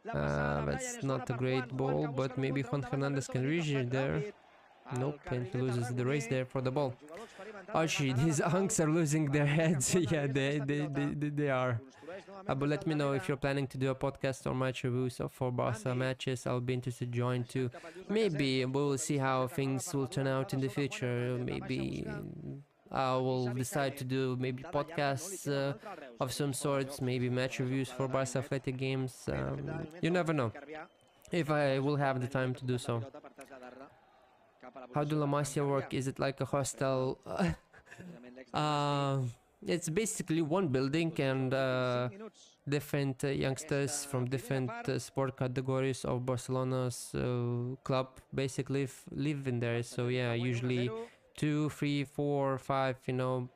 That's not a great ball, but maybe Juan Hernandez can reach it there. Nope, and he loses the race there for the ball. Archie, these unks are losing their heads. Yeah, they are. But let me know if you're planning to do a podcast or match reviews for Barca matches. I'll be interested to join too. Maybe we'll see how things will turn out in the future. Maybe I will decide to do maybe podcasts of some sorts, maybe match reviews for Barca Athletic games. You never know if I will have the time to do so. How do La Masia work? Is it like a hostel? It's basically one building, and different youngsters from different sport categories of Barcelona's club basically live in there. So yeah, usually 2, 3, 4, 5, you know,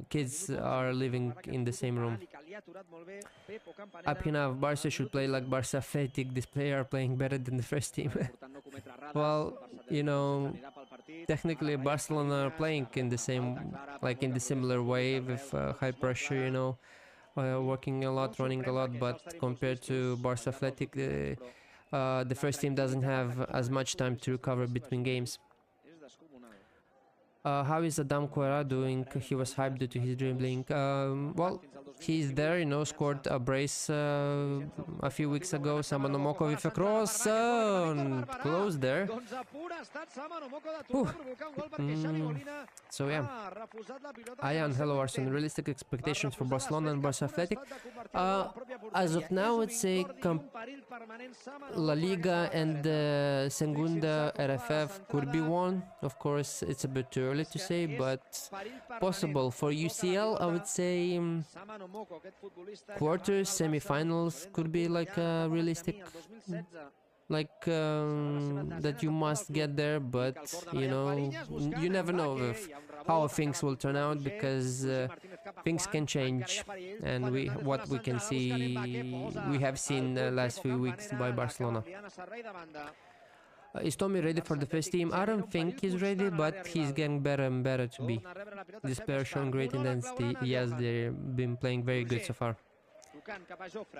kids are living in the same room. Up Barça should play like Barça Atletic. This player are playing better than the first team. Well, you know, technically Barcelona are playing in the same, like in the similar way with high pressure, you know, working a lot, running a lot, but compared to Barça Atletic, the first team doesn't have as much time to recover between games. How is Adam Quera doing? He was hyped due to his dribbling. Well, he's there, you know, scored a brace a few weeks ago. Samanomoko with a cross. Close there. So yeah. Ayan, hello Arsenal. Realistic expectations for Barcelona and Barça Athletic. As of now, I'd say La Liga and Segunda RFF could be won. Of course, it's a bit too early to say, but possible. For UCL, I would say quarters, semi-finals could be like a realistic, like that you must get there, but you know, you never know if how things will turn out, because things can change, and what we can see, we have seen the last few weeks by Barcelona. Is Tommy ready for the first team? I don't think he's ready, but he's getting better and better to be. This player showing great intensity. Yes, they've been playing very good so far.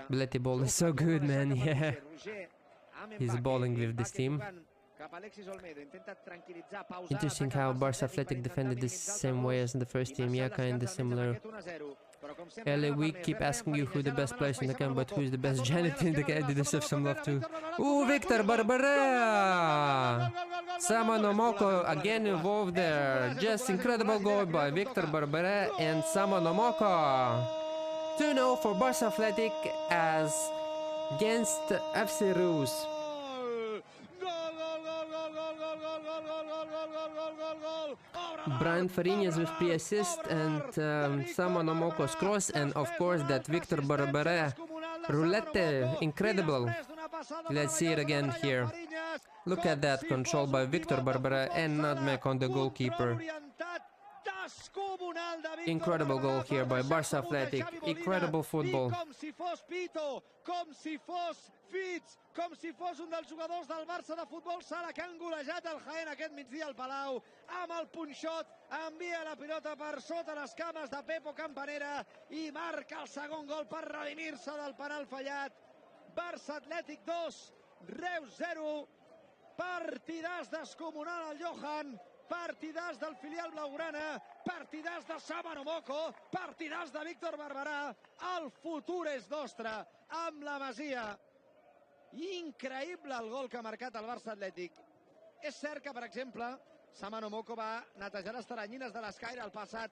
Belletti ball is so good, man. Yeah, he's balling with this team. Interesting how Barça Athletic defended the same way as in the first team. Yeah, kinda similar. LA, we keep asking you who the best players in the camp, but who is the best janitor in the camp? They deserve some love too. Ooh, Victor Barbera! Samanomoko again involved there. Just incredible goal by Victor Barbera and Samanomoko. 2-0 for Barça Athletic as against FC Reus. Brian Fariñas with pre-assist and Samanomoko's cross, and of course that Victor Barbera roulette, incredible. Let's see it again here. Look at that, control by Victor Barbera and nutmeg on the goalkeeper. Incredible goal here by Barça Athletic. Incredible football. Com si fos un dels jugadors del Barça de futbol sala que han golejat el Jaén aquest migdia al Palau, amb el punxot, envia la pilota per sota les cames de Pepo Campanera i marca el segon gol per redimir-se del penal fallat. Barça Atlètic 2, Reus 0, partidàs descomunal al Johan, partidàs del filial blaugrana, partidàs de Samanomoko, partidàs de Víctor Barberà. El futur és nostre amb la Masia. Increïble el gol que ha marcat el Barça Atlètic. És cert que, per exemple, Samanomoko va netejar les taranyines de l'Escaire el passat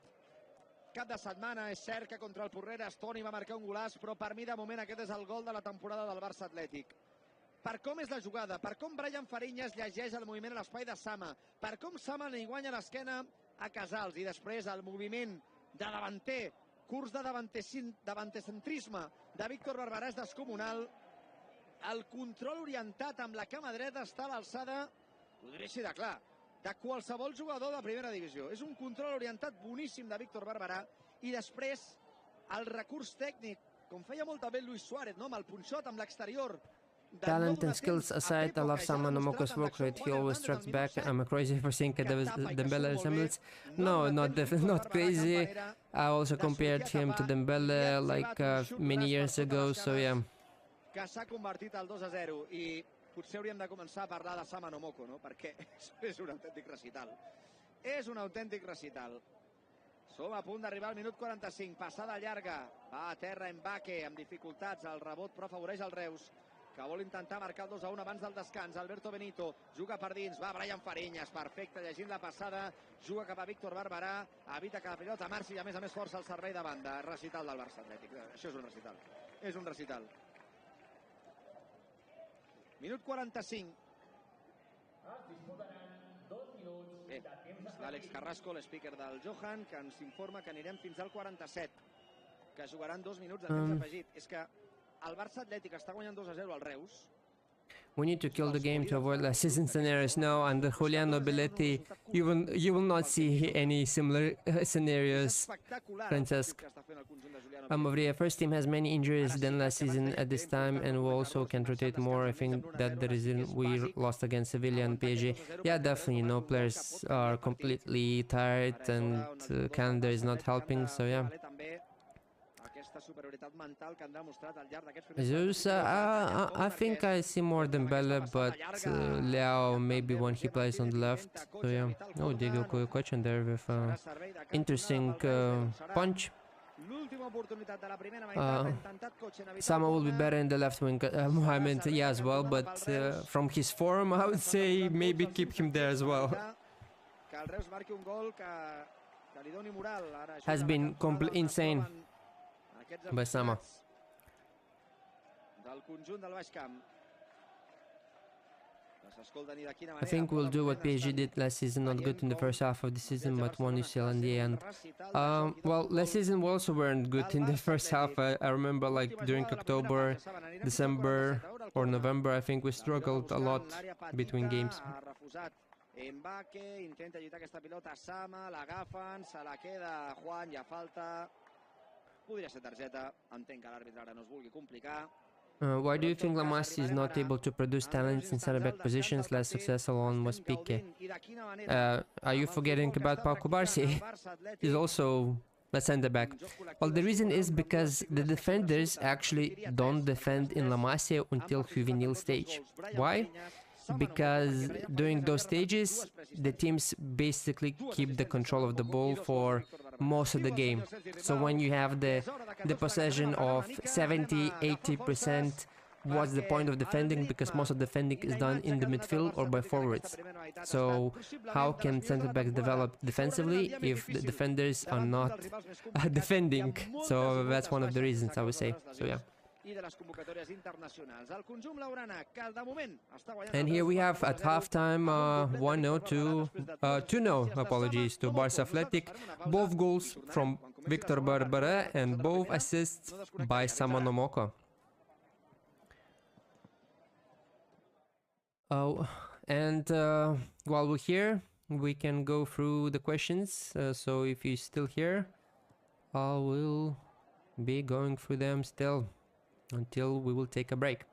cap de setmana. És cert que contra el Porreres Toni va marcar un golaç, però per mi de moment aquest és el gol de la temporada del Barça Atlètic. Per com és la jugada, per com Brian Fariñas llegeix el moviment a l'espai de Sama, per com Sama li guanya l'esquena a Casals, i després el moviment de davanter, curs de davantecentrisme de Víctor Barberà és descomunal. El control orientat amb la cama dreta està a l'alçada, ho diré així de clar, de qualsevol jugador de primera divisió. És un control orientat boníssim de Víctor Barberà, i després el recurs tècnic, com feia molt bé Luis Suárez, amb el punxot, amb l'exterior. Talent and skills aside, I love Samanomoko's work rate. He always tracks back. I'm crazy for seeing Dembele resemblance. No, not crazy. I also compared him to Dembele like many years ago, so yeah. Que s'ha convertit al 2-0, i potser hauríem de començar a parlar de Samanomoko, no? Perquè és un autèntic recital. És un autèntic recital. Som a punt d'arribar al minut 45, passada llarga, va a terra Mbacké amb dificultats, el rebot però afavoreix el Reus, que vol intentar marcar el 2-1 abans del descans. Alberto Benito juga per dins, va Brian Fariñas, perfecte, llegint la passada, juga cap a Víctor Barberà, evita que la pilota marxi i a més força al servei de banda. Recital del Barça Atlètic, això és un recital. És un recital. Minut 45. Bé, és l'Àlex Carrasco, l'speaker del Johan, que ens informa que anirem fins al 47. que jugaran 2 minuts de temps afegit. És que el Barça Atlètic està guanyant 2-0 al Reus. We need to kill the game to avoid last season scenarios. No, under Julian Nobiletti, you will not see any similar scenarios. Francesc. First team has many injuries than last season at this time, and we also can rotate more. I think that the reason we lost against Sevilla and PSG. Yeah, definitely. No, players are completely tired, and calendar is not helping. So yeah. Zeus, I think I see more than Bella, but Leao maybe when he plays on the left. So yeah. Oh, Diego question there with interesting punch. Sama will be better in the left wing, Mohamed, yeah, as well, but from his form, I would say maybe keep him there as well. Has been completely insane by Sama. I think we'll do what PSG did last season, not good in the first half of the season, but won UCL in the end. Well, last season we also weren't good in the first half. I remember like during October, December or November, I think we struggled a lot between games. Intenta lluitar aquesta pilota, Sama, l'agafen, se la queda Juan, ja falta. Podria ser targeta, entenc que l'àrbitre ara no es vulgui complicar. Why do you think La Masia is not able to produce talents in center-back positions? Less successful on was Piqué. Are you forgetting about Pau Cubarsí? He's also a center-back. Well, the reason is because the defenders actually don't defend in La Masia until juvenile stage. Why? Because during those stages, the teams basically keep the control of the ball for most of the game. So when you have the possession of 70-80%, what's the point of defending? Because most of the defending is done in the midfield or by forwards. So how can center-backs develop defensively if the defenders are not defending? So that's one of the reasons, I would say. So yeah. And here we have at halftime 1-0 to 2-0, apologies, to Barça Atletic. Both goals from Victor Barbara and both assists by Sama Nomoko. And while we're here, we can go through the questions. So if you're still here, I will be going through them still until we will take a break.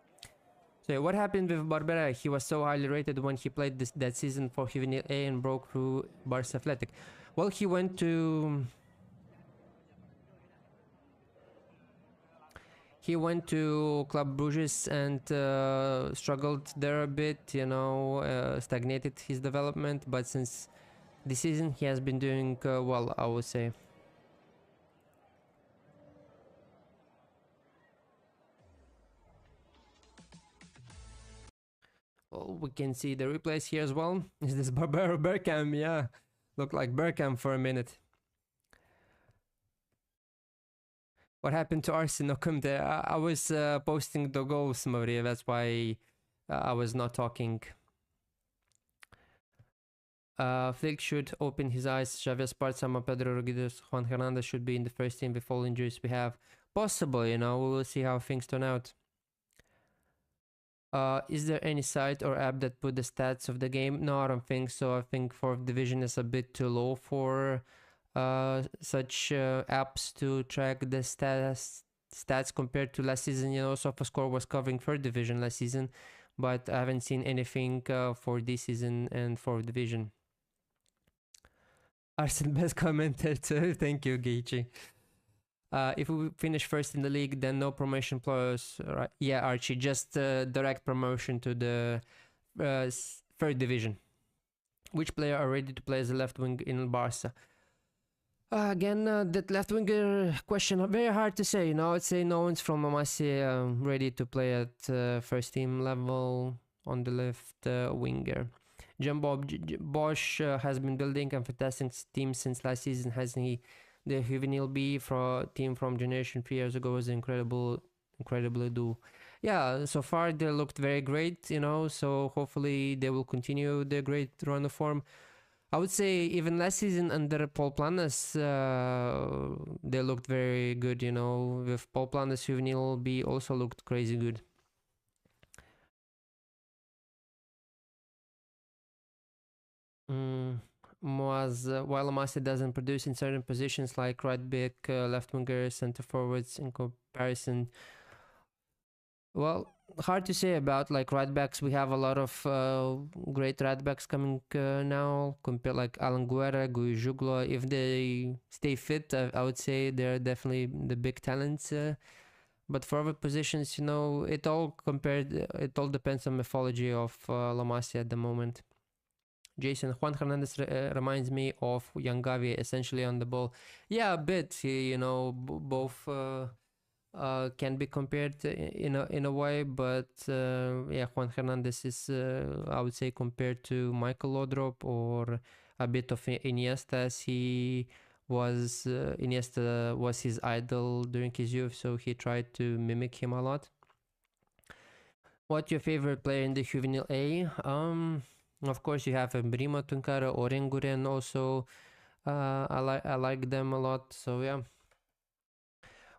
So what happened with Barbera? He was so highly rated when he played that season for Juvenil A and broke through Barça Athletic. Well, he went to Club Bruges and struggled there a bit, you know, stagnated his development, but since this season he has been doing well, I would say. Well, we can see the replays here as well. Is this Barbaro Bergkamp? Yeah, looked like Bergkamp for a minute. What happened to Arsene Okum there? I was posting the goals, Maria. That's why I was not talking. Flick should open his eyes. Xavier Spartzama, Pedro Rodriguez, Juan Hernandez should be in the first team with all injuries we have. Possible, you know. We will see how things turn out. Is there any site or app that put the stats of the game? No, I don't think so. I think 4th division is a bit too low for such apps to track the stats compared to last season. You know, SofaScore was covering 3rd division last season, but I haven't seen anything for this season and 4th division. Arsene, best commentator. Thank you, Geichi. If we finish first in the league, then no promotion players. Right? Yeah, Archie, just direct promotion to the 3rd division. Which player are ready to play as a left wing in Barça? Again, that left winger question, very hard to say. You know, I'd say no one's from Amasia ready to play at first team level on the left winger. Jumbo Bosch has been building a fantastic team since last season, hasn't he? The Juvenile B team from Generation 3 years ago was incredibly do. Yeah, so far they looked very great, you know, so hopefully they will continue their great run of form. I would say even last season under Paul Planas, they looked very good, you know. With Paul Planas, Juvenil B also looked crazy good. While Amasi doesn't produce in certain positions like right back, left winger, center forwards in comparison. Well, hard to say about like right backs. We have a lot of great right backs coming now. Compare like Alan Guerra, Gui Juglo. If they stay fit, I would say they're definitely the big talents. But for other positions, you know, it all depends on mythology of La Masia at the moment. Jason, Juan Hernandez reminds me of Young Gavi, essentially on the ball. Yeah, a bit. You know, both can be compared in a way, but yeah, Juan Hernandez is, I would say, compared to Michael Laudrup or a bit of Iniesta, as he was. Iniesta was his idol during his youth, so he tried to mimic him a lot. What's your favorite player in the Juvenile A? Of course, you have Brimo Tunkara, Orenguren also. I like them a lot. So yeah.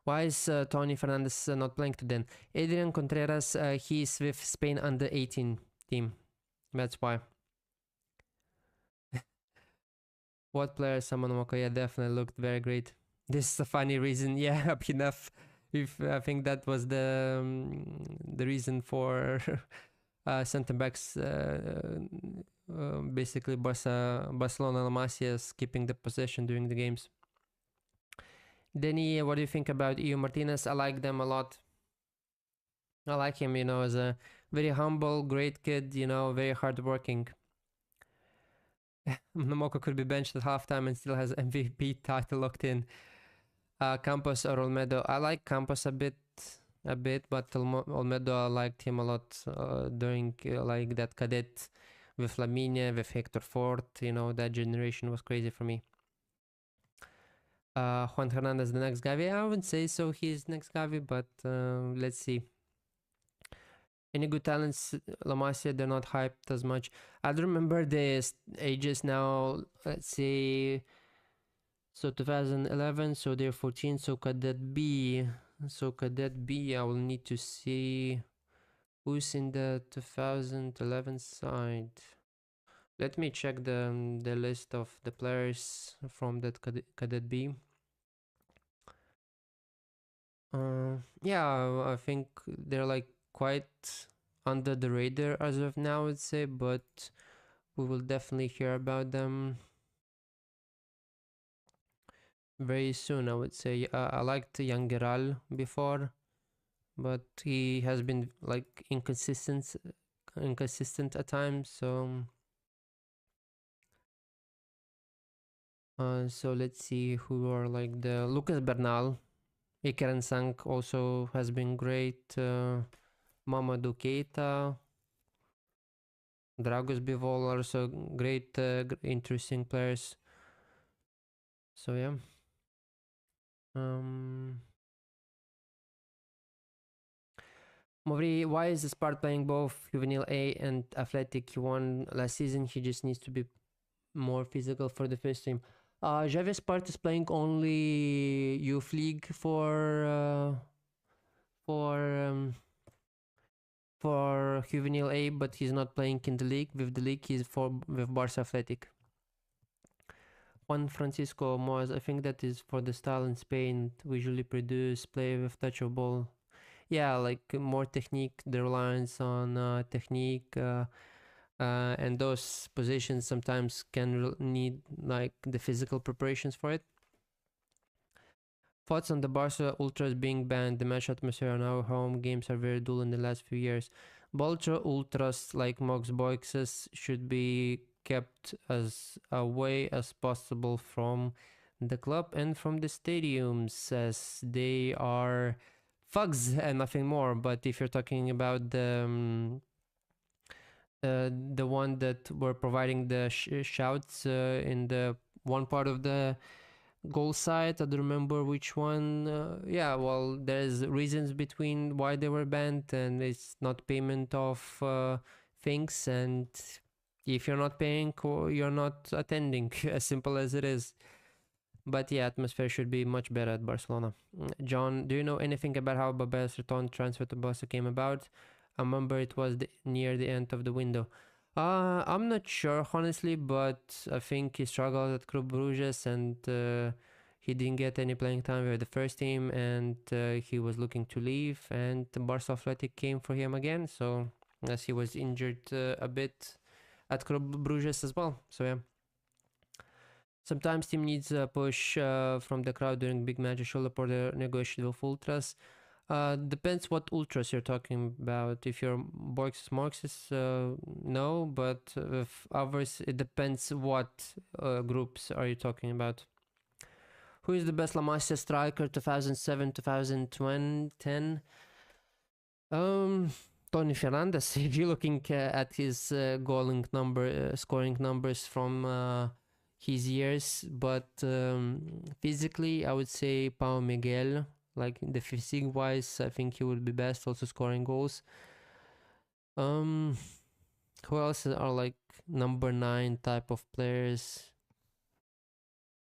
Why is Tony Fernandez not playing today? Adrian Contreras, he's with Spain under 18 team. That's why. What player? Saman Mokoya definitely looked very great. This is a funny reason. Yeah, enough. If I think that was the reason for center backs, basically Barcelona La Masia skipping the possession during the games. Denny, what do you think about Iu Martinez? I like them a lot. I like him, you know, as a very humble, great kid, you know, very hardworking. Namoko could be benched at halftime and still has MVP title locked in. Campos or Olmedo? I like Campos a bit, but Olmedo, I liked him a lot during like that cadet with Lamine, with Hector Fort. You know, that generation was crazy for me. Juan Hernandez, the next Gavi? I wouldn't say so. He's next Gavi, but let's see. Any good talents, La Masia, they're not hyped as much. I don't remember the ages now. Let's say, so 2011, so they're 14. So Cadet B, I will need to see who's in the 2011 side. Let me check the list of the players from that Cadet B. Yeah, I think they're like quite under the radar as of now, I'd say, but we will definitely hear about them very soon, I would say. I liked Young Geral before, but he has been like inconsistent at times, so let's see who are like the Lucas Bernal. Ikeren Sank also has been great. Mamadou Keita, Dragos Bivol, also great, interesting players. So yeah. Movri, why is Spart playing both Juvenile A and Athletic? He won last season. He just needs to be more physical for the first team. Javier Spart is playing only Youth League for Juvenile A, but he's not playing in the league. With the league, he's with Barça Athletic. Juan Francisco Moaz, I think that is for the style in Spain. We usually produce play with touch of ball. Yeah, like more technique. The reliance on technique, and those positions sometimes can need like the physical preparations for it. Thoughts on the Barca Ultras being banned? The match atmosphere on our home games are very dull in the last few years. Barca Ultras, like Mox Boixes, should be kept as away as possible from the club and from the stadiums, as they are thugs and nothing more. But if you're talking about the one that were providing the shouts in the one part of the goal side, I don't remember which one. Yeah, well, there's reasons between why they were banned, and it's not payment of things, and If you're not paying, you're not attending. As simple as it is. But yeah, atmosphere should be much better at Barcelona. John, do you know anything about how Babel's return transfer to Barca came about? I remember it was near the end of the window. I'm not sure, honestly, but I think he struggled at Club Bruges and he didn't get any playing time with the first team, and he was looking to leave, and the Barça Athletic came for him again, so as he was injured a bit at Club Bruges as well, so yeah. Sometimes team needs a push from the crowd during big matches, shoulder for the negotiate with ultras. Depends what ultras you're talking about. If you're Marxists, no, but if others, it depends what groups are you talking about. Who is the best La Masia striker 2007, 2010? Tony Fernandez. If you're looking at his scoring numbers from his years, but physically, I would say Pau Miguel. Like the physique wise, I think he would be best, also scoring goals. Who else are like number 9 type of players?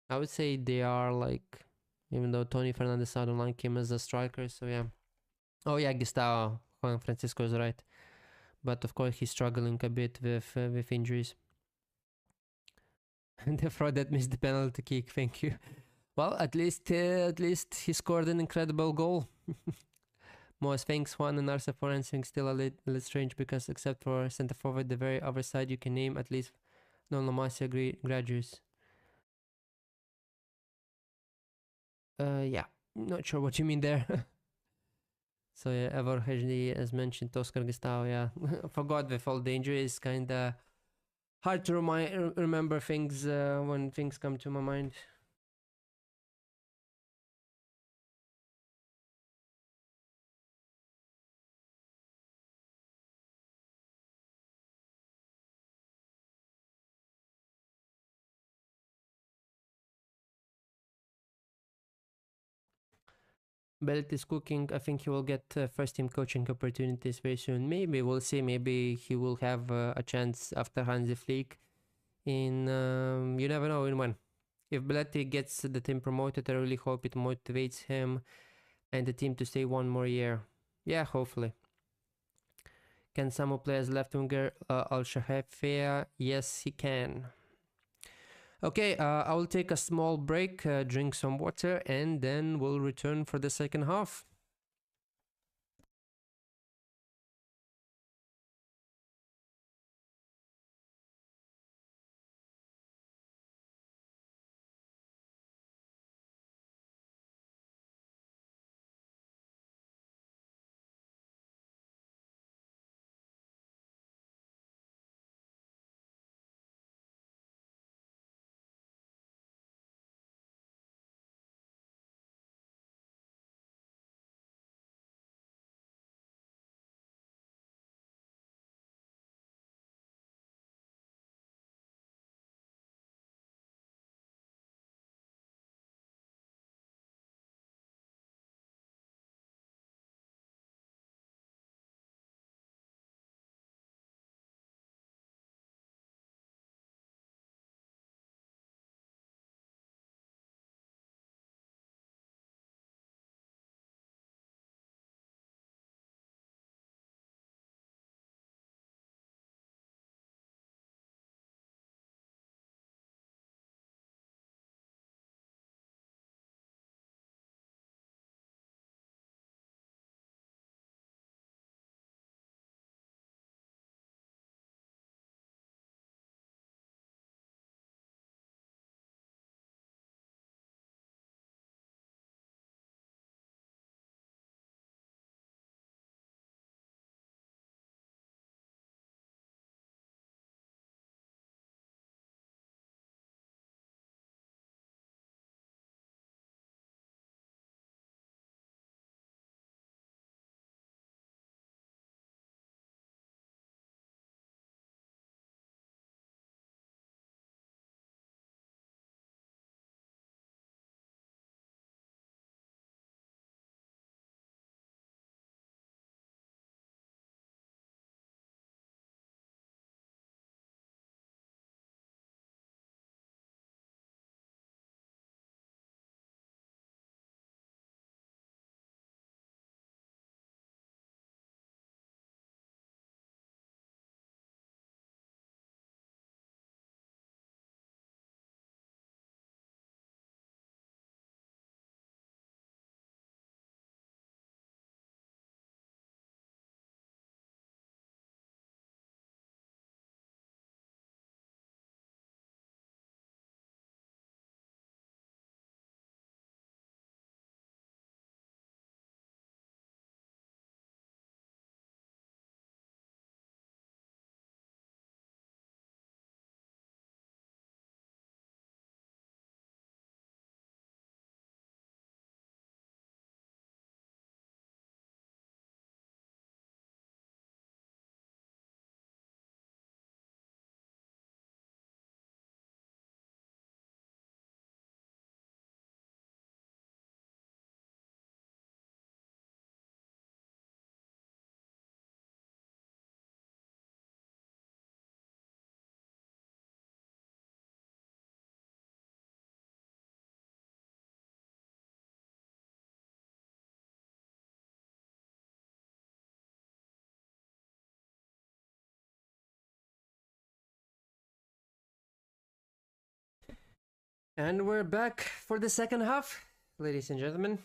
I would say they are like, even though Tony Fernandez, I don't like him as a striker, so yeah. Oh yeah, Gustavo Juan Francisco is right, but of course he's struggling a bit with injuries. And the fraud that missed the penalty kick. Thank you. Well, at least he scored an incredible goal. Most thanks, Juan and Arce, for answering. Still a little strange because except for center forward, the very other side, you can name at least non-La Masia graduates. Yeah, not sure what you mean there. So yeah, Ever Hejdi, as mentioned, Oscar Gustavo, yeah. Forgot with all the injuries, kinda hard to remember things when things come to my mind. Bellet is cooking. I think he will get first team coaching opportunities very soon. Maybe we'll see. Maybe he will have a chance after Hansi Flick. You never know in when. If Belletti gets the team promoted, I really hope it motivates him and the team to stay one more year. Yeah, hopefully. Can Samu play as left winger Al Shahefia? Yes, he can. Okay, I will take a small break, drink some water, and then we'll return for the second half. And we're back for the second half, ladies and gentlemen.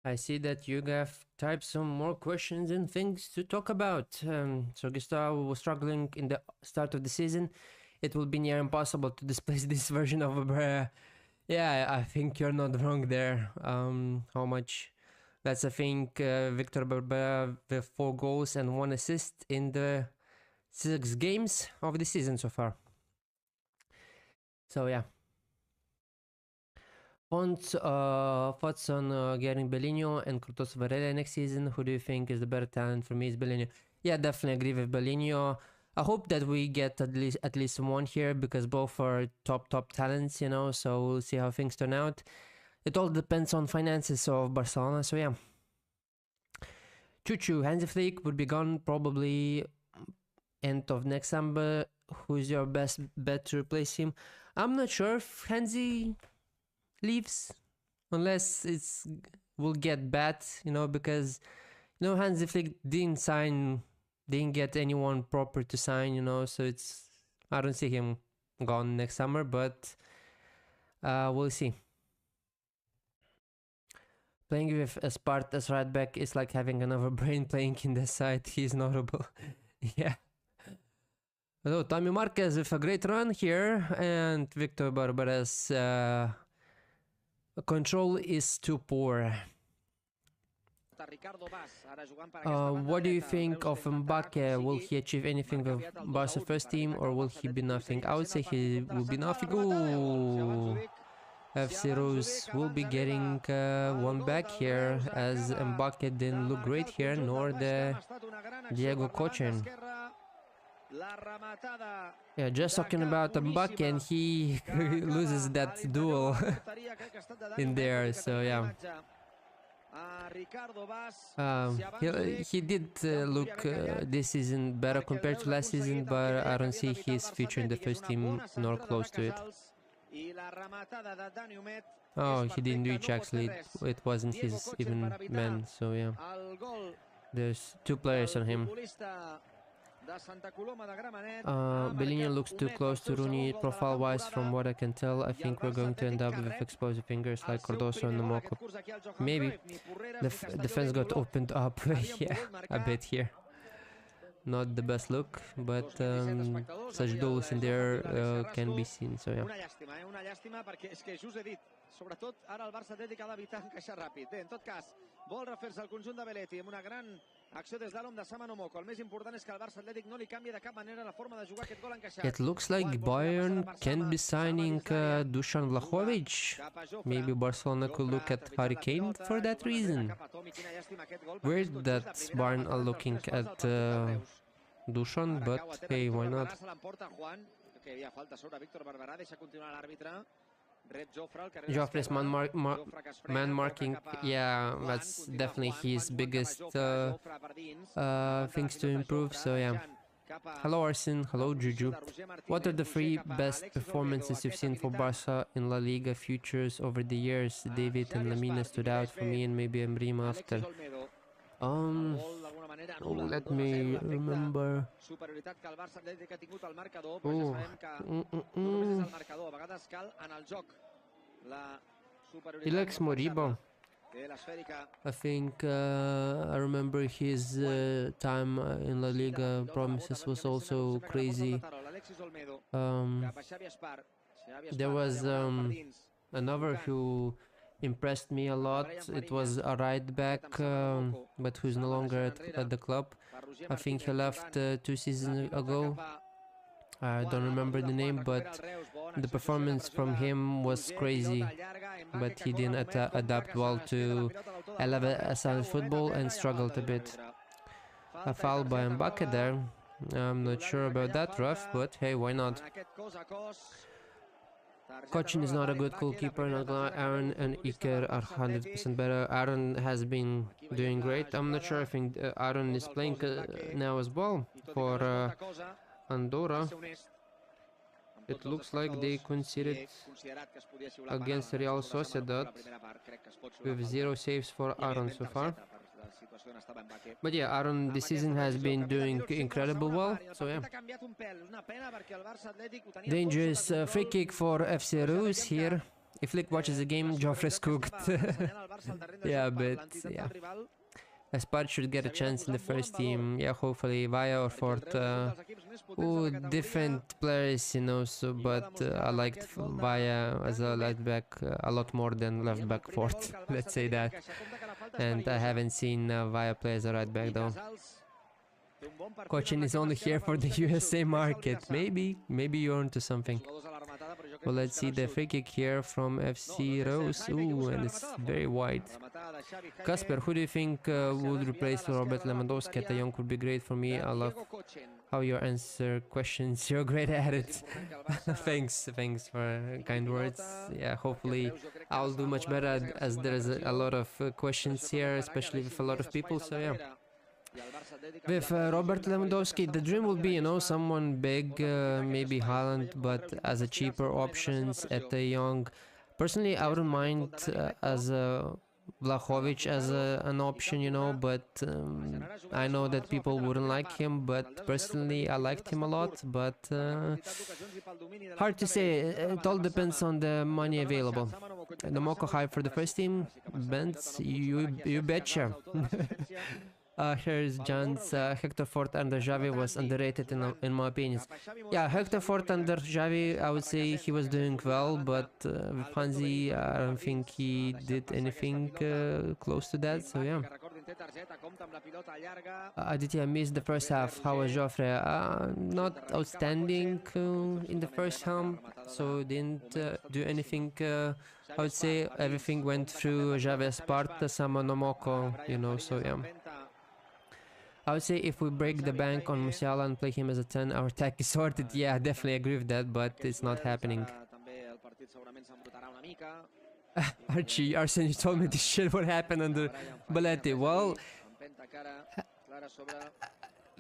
I see that you have typed some more questions and things to talk about. So Gustavo was struggling in the start of the season. It will be near impossible to displace this version of Abreu. Yeah, I think you're not wrong there. How much? That's I think Victor Barbera with 4 goals and 1 assist in the 6 games of the season so far. So yeah. Thoughts on getting Bellinho and Curtis Varela next season? Who do you think is the better talent? For me, is Bellinho. Yeah, definitely agree with Bellinho. I hope that we get at least one here because both are top talents, you know. So we'll see how things turn out. It all depends on finances of Barcelona. So yeah. Choo-choo, Hansi Flick would be gone probably end of next summer. Who's your best bet to replace him? I'm not sure if Hansi leaves, unless it's will get bad, you know, because you know Hansi Flick didn't get anyone proper to sign, you know, so I don't see him gone next summer, but we'll see. Playing with Espart as right back is like having another brain playing in the side. He's notable. Yeah. Hello, Tommy Marquez with a great run here, and Victor Barbera's control is too poor. What do you think of Mbappe? Will he achieve anything with Barca first team, or will he be nothing? I would say he will be nothing. Ooh. FC Reus will be getting one back here, as Mbappe didn't look great here, nor the Diego Cochin. Yeah, just talking about Mbappe, and he loses that duel in there, so yeah. He did look this season better compared to last season, but I don't see his future in the first team nor close to it. Oh, he didn't reach actually, it wasn't his even man, so yeah. There's 2 players on him. Bellinho looks too close to Rooney profile-wise from what I can tell. I think we're going to end up with explosive fingers like Cardoso and Moko. Maybe. The defense got opened up yeah, a bit here. Not the best look, but such duels in there can be seen, so yeah. Una llàstima perquè és que just he dit, sobretot ara el Barça Atlètic ha d'evitar encaixar ràpid. Bé, en tot cas, vol refer-se el conjunt de Belletti amb una gran acció des d'Alom de Sama Moko. El més important és que el Barça Atlètic no li canvi de cap manera la forma de jugar aquest gol encaixat. It looks like Bayern can be signing Dusan Vlahovic. Maybe Barcelona could look at Harry Kane for that reason. Weird that Bayern are looking at Dusan, but hey, why not? Joffrey's man marking, yeah, that's definitely his biggest things to improve, so yeah. Hello Arsene, hello Juju. What are the 3 best performances you've seen for Barca in La Liga futures over the years? David and Lamina stood out for me, and maybe Embrima after. Let me remember. Alex Moriba. I think I remember his time in La Liga promises was also crazy. There was another who impressed me a lot. It was a right back, but who's no longer at the club. I think he left 2 seasons ago. I don't remember the name, but the performance from him was crazy. But he didn't adapt well to 11-a-side football and struggled a bit. A foul by Mbappe there. I'm not sure about that, Raf, but hey, why not? Cochin is not a good goalkeeper, not gonna. Aaron and Iker are 100% better. Aaron has been doing great. I'm not sure if Aaron is playing now as well for Andorra. it looks like they conceded against Real Sociedad with 0 saves for Aaron so far. But yeah, Aaron this season has been doing incredible well, so yeah. Dangerous free kick for FC Reus here. If Flick watches the game, Joffrey's cooked. Yeah, but yeah. Aspart should get a chance in the first team. Yeah, hopefully Vaya or Fort. Different players, you know, so, but I liked Vaya as a left back a lot more than left back Fort, let's say that. And I haven't seen Vaya play as a right back though. Cochin is only here for the USA market. Maybe you're onto something. Well, let's see the free kick here from FC Reus. Ooh, and it's very wide. Kasper, who do you think would replace Robert Lewandowski at the young would be great for me? I love how you answer questions. You're great at it. Thanks for kind words. Yeah, hopefully I'll do much better as there's a lot of questions here, especially with a lot of people, so yeah. With Robert Lewandowski, the dream would be, you know, someone big, maybe Haaland, but as a cheaper options at the young. Personally, I wouldn't mind as a Vlahovic as an option, you know, but I know that people wouldn't like him, but personally I liked him a lot, but hard to say. It all depends on the money available. The Moco hype for the first team, Benz, you betcha. Here's John's Hector Fort under Xavi was underrated in my opinion. Yeah, Hector Fort under Xavi, I would say he was doing well, but with Hansi, I don't think he did anything close to that, so yeah. Aditya missed the first half. How was Joffrey? Not outstanding in the first half, so didn't do anything. I would say everything went through Xavi Sparta, Sama Nomoko, you know, so yeah. I would say if we break the bank on Musiala and play him as a 10, our attack is sorted. Yeah, I definitely agree with that, but it's not happening. Archie, Arsene, you told me this shit what happened under Balletti. Well,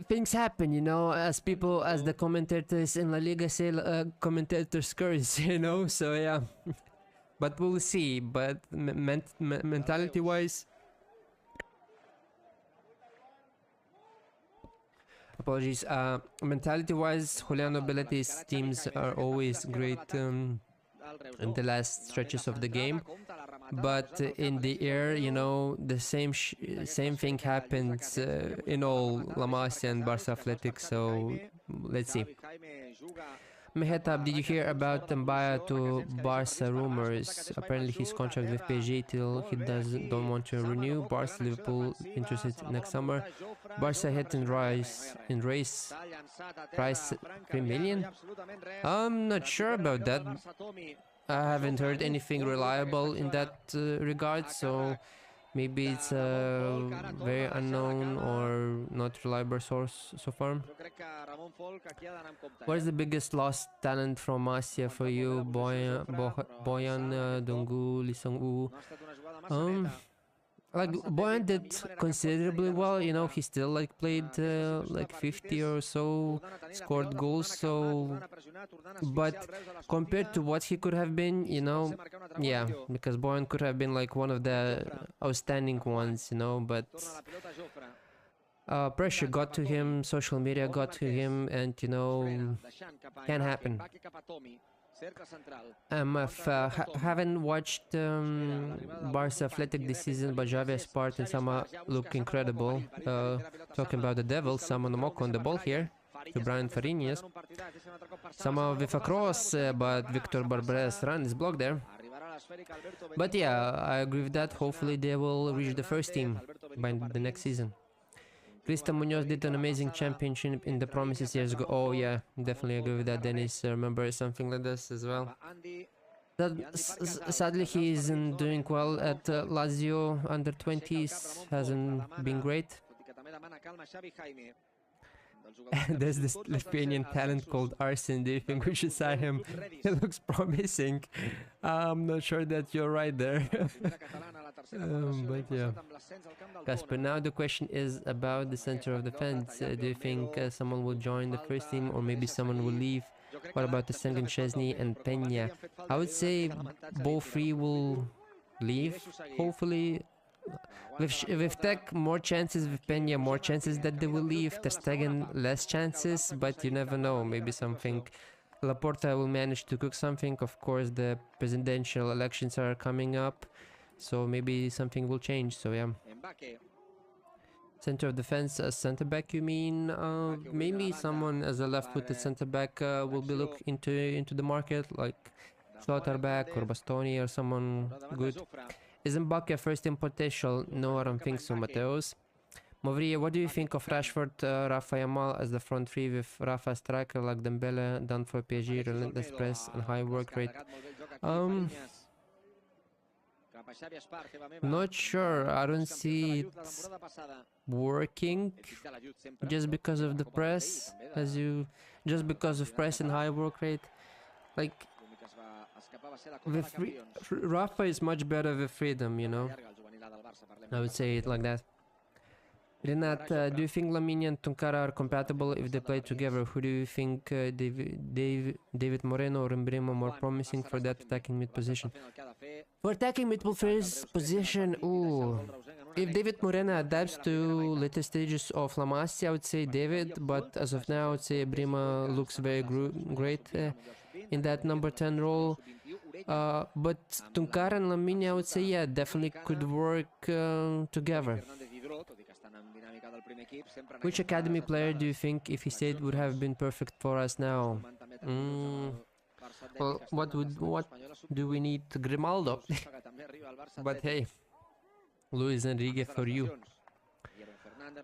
things happen, you know, as the commentators in La Liga say, commentators curse, you know, so yeah. But we'll see, but mentality-wise... Apologies. Mentality-wise, Juliano Belletti's teams are always great in the last stretches of the game, but in the air, you know, the same thing happens in all La Masia and Barça Atletic. So let's see. Mehetab, did you hear about Mbaya to Barca rumors? Apparently his contract with PSG till he don't want to renew. Barca, Liverpool interested next summer. Barca hit in race price 3 million. I'm not sure about that. I haven't heard anything reliable in that regard, so maybe it's a very unknown or not reliable source so far. What is the biggest lost talent from Asia for you? Boyan, Dongu, Lisong U. Like Boyan did considerably well, you know, he still like played like 50 or so, scored goals, so, but compared to what he could have been, you know, yeah, because Boyan could have been like one of the outstanding ones, you know, but pressure got to him, social media got to him, and you know, can happen. Haven't watched Barça Atletic this season, but Javier Spart and Sama look incredible. Talking about the devil, Sama Nomoko on the ball here to Brian Fariñas. Sama with a cross, but Victor Barbere's run is blocked there. But yeah, I agree with that. Hopefully they will reach the first team by the next season. Krista Munoz did an amazing championship in the promises years ago. Oh yeah, definitely agree with that, Dennis. Remember something like this as well. Sadly, he isn't doing well at Lazio under 20s. Hasn't been great. There's this Lithuanian talent called Arsene. Do you think we should sign him? He looks promising. I'm not sure that you're right there. But yeah. Kasper, now the question is about the center of the fence. Do you think someone will join the first team or maybe someone will leave? What about the Sengun, Chesney and Peña? I would say both three will leave, hopefully. With Tech, more chances. With Peña, more chances that they will leave. Ter Stegen, less chances, but you never know. Maybe something. Laporta will manage to cook something. Of course, the presidential elections are coming up, so maybe something will change. So yeah. Center of defense as center back, you mean? Maybe someone as a left-footed center back will be looked into the market, like Schlotterbeck or Bastoni or someone good. Is Mbappe first in potential? No, I don't think so, Mateos. Movria, what do you think of Rashford, Rafa Yamal as the front three with Rafa striker like Dembele, done for PSG, relentless press and high work rate? Not sure. I don't see it working just because of the press, just because of press and high work rate. Like, Rafa is much better with freedom, you know. I would say it like that. Renat, do you think Lamine and Tunkara are compatible if they play together? Who do you think David Moreno or Mbrimo more promising for that attacking mid position? For attacking mid position, ooh. If David Moreno adapts to later stages of La Masia, I would say David, but as of now, I would say Mbrimo looks very great in that number 10 role. But Tunkara and Lamine, I would say, yeah, definitely could work together. Which academy player do you think, if he stayed, would have been perfect for us now? Well, what do we need? Grimaldo. But hey, Luis Enrique for you.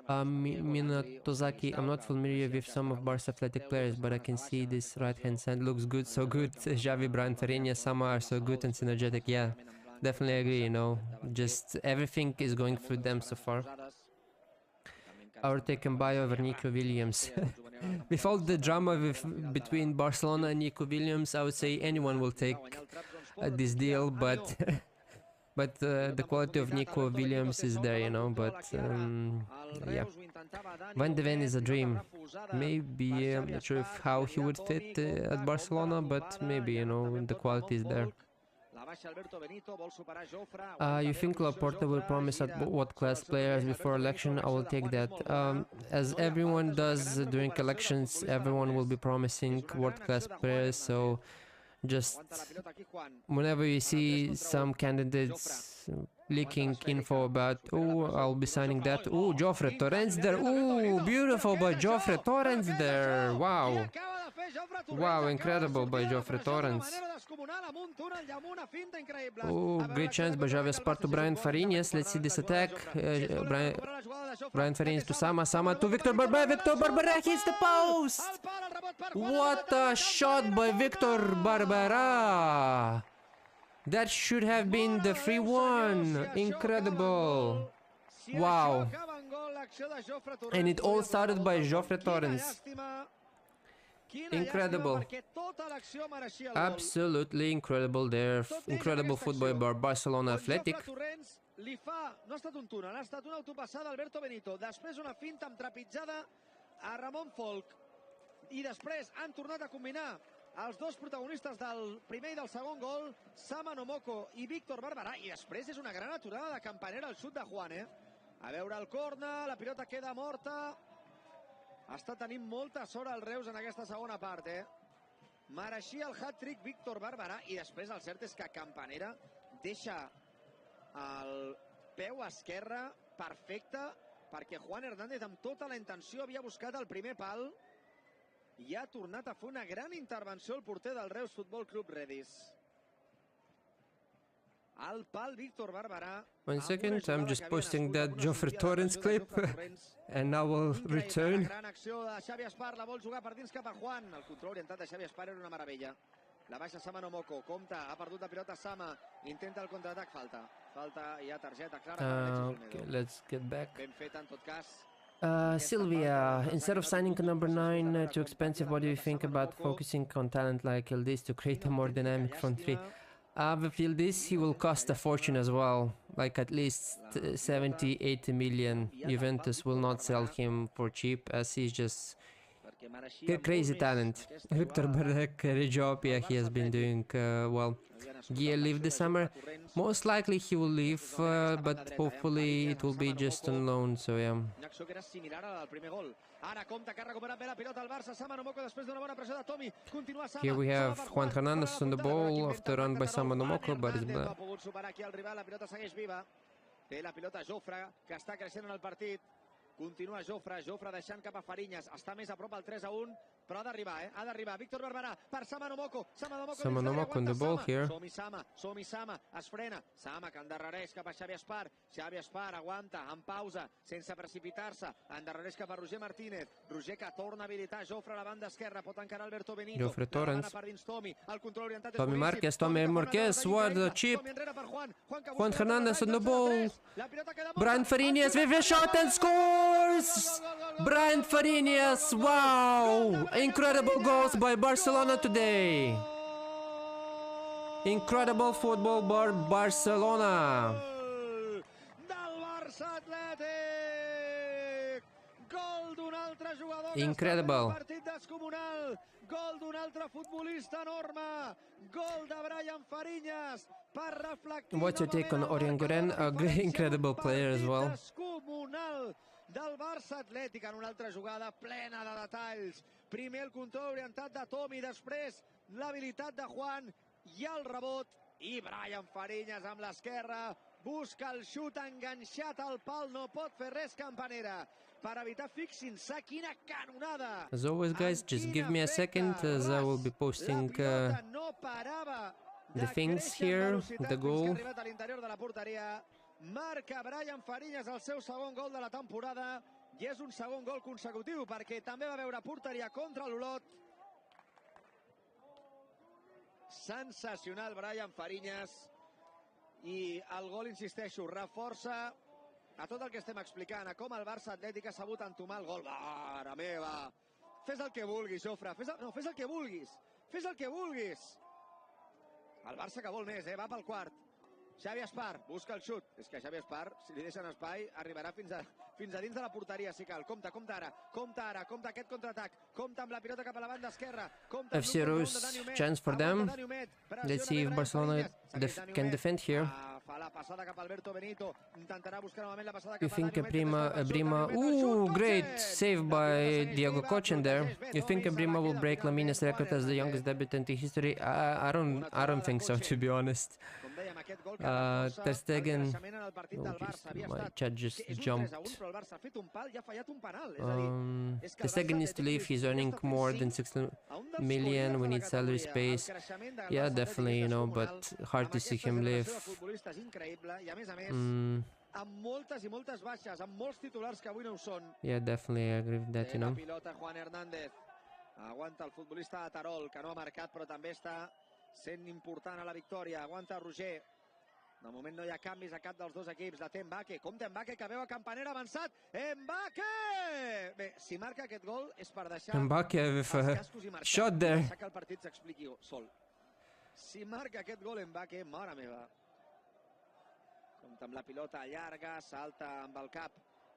Minatozaki, I'm not familiar with some of Barça Atletic players, but I can see this right-hand side looks good, so good. Xavi, Brian Ferreira, Sama are so good and synergetic. Yeah, definitely agree, you know. Just everything is going through them so far. I would take Mbaye over Nico Williams. With all the drama between Barcelona and Nico Williams, I would say anyone will take this deal, but the quality of Nico Williams is there, you know. But yeah, Van de Ven is a dream. Maybe I'm not sure how he would fit at Barcelona, but maybe, you know, the quality is there. You think Laporta will promise at what class players before election? I will take that. As everyone does during elections, everyone will be promising world class players, so just whenever you see some candidates leaking info about, oh, I'll be signing that, oh, Joffre Torrens there, oh, beautiful by Joffre Torrens there, wow. Wow, incredible by Joffre Torrens. Oh, great chance by Javier Spar to Brian Farinas. Let's see this attack. Brian Farinas to Sama. Sama to Victor Barbera. Victor Barbera hits the post! What a shot by Victor Barbera! That should have been the 3-1. Incredible. Wow. And it all started by Joffre Torrens. Incredible. Absolutely incredible there. Incredible football by Barcelona Atletic. No ha estat un túnel, ha estat una autopassada Alberto Benito. Després una finta amb trepitjada a Ramon Folk. I després han tornat a combinar els dos protagonistes del primer i del segon gol, Sama Nomoko i Víctor Barberà. I després és una gran aturada de Campanera al xut de Juan, A veure el córner, la pilota queda morta. Està tenint molta sort el Reus en aquesta segona part, Mereixia el hat-trick Víctor Barberà i després el cert és que Campanera deixa el peu esquerre perfecte perquè Juan Hernández amb tota la intenció havia buscat el primer pal i ha tornat a fer una gran intervenció el porter del Reus Futbol Club Redis. Al pal Víctor Barberà. 1 second, I'm just posting that Joffre Torrens clip and now we'll return. Gran acció de Xavi Espar, la vol jugar per dins cap a Juan. El control orientat de Xavi Espar era una meravella. La baixa Sama Nomoko, compta, ha perdut la pilota Sama, intenta el contraatac, falta, hi ha targeta clara. Okay, let's get back. Ben feta en tot cas. Sylvia, instead of signing a number 9 too expensive, what do you think about focusing on talent like Yildiz to create a more dynamic front three? With Yildiz, he will cost a fortune as well, like at least 70-80 million. Juventus will not sell him for cheap, as he's just Crazy talent. Victor Barrec, great job. Yeah, he has been doing well. Gia leave this summer. Most likely he will leave, but hopefully it will be just on loan. So yeah. Here we have Juan Hernandez on the ball after run by Sama Nomoko, but it's bad. Té la pilota Jofre, que està creixent en el partit. Continua Jofre deixant cap a Fariñas. Està més a prop al 3-1, però ha d'arribar, Ha d'arribar. Víctor Barberà per Sama Nomoko. Sama Nomoko on the ball here. Som-hi Sama. Es frena. Sama que endarrereix cap a Xavi Espar. Xavi Espar aguanta, en pausa, sense precipitar-se. Endarrereix cap a Roger Martínez. Roger que torna a habilitar Jofre a la banda esquerra. Pot encarar Alberto Benito. Jofre Torrens. Tommy Marquez, what a chip. Juan Hernandez on the ball. Brian Fariñas with a shot and scores! Brian Fariñas, wow! Incredible goals by Barcelona today. Incredible football by Barcelona. Del Barça Atlètic. Gol d'un altre jugador. Incredible. Partit descomunal. Gol d'un altre futbolista enorme. Gol de Brian Fariñas. What's your take on Orion Guren? A great, incredible player as well. Descomunal del Barça Atlètic en una altra jugada plena de detalls. Primer el control orientat de Tommy, després l'habilitat de Juan i el rebot. I Brian Fariñas amb l'esquerra busca el xut enganxat al pal, no pot fer res Campanera per evitar, fixin-se quina canonada. As always, guys, just give me a second as I will be posting the things here, the goal. Marca Brian Fariñas el seu segon gol de la temporada i és un segon gol consecutiu perquè també va veure porteria contra l'Olot. Sensacional Brian Fariñas i el gol, insisteixo, reforça a tot el que estem explicant, a com el Barça Atlètic ha sabut entomar el gol. Mare meva! Fes el que vulguis, Jofre. Fes el que vulguis. Fes el que vulguis. El Barça que vol més, va pel quart. Xavi Espar busca el xut. És que Xavi Espar, si li deixen espai, arribarà fins a dins de la porteria, si cal. Compte ara, compte aquest contraatac. Compte amb la pilota cap a la banda esquerra. FC Reus, chance for them. Let's see if Barcelona can defend here. Fa la passada cap a Alberto Benito. Intentarà buscar novament la passada You cap a think Brima... Ooh, great save by Diego Cochin there. You think Brima will break Lamina's record as the youngest debutant in history? I don't think so, to be honest. Ter Stegen... My chat just jumped. Ter Stegen needs to leave. He's earning more than 16 million. We need salary space. Yeah, definitely, you know, but hard to see him leave. Amb moltes i moltes baixes, amb molts titulars que avui no ho són. Yeah, definitely, I agree with that, you know. La pilota Juan Hernández. Aguanta el futbolista de Terol, que no ha marcat, però també està sent important a la victòria. Aguanta Roger. De moment no hi ha canvis a cap dels dos equips. De Mbake. Compte Mbake, que veu a Campanera avançat. Mbake! Bé, si marca aquest gol és per deixar Mbake with a shot there. Deixar que el partit s'expliqui sol. Si marca aquest gol Mbake, mare meva. Compte amb la pilota llarga, salta amb el cap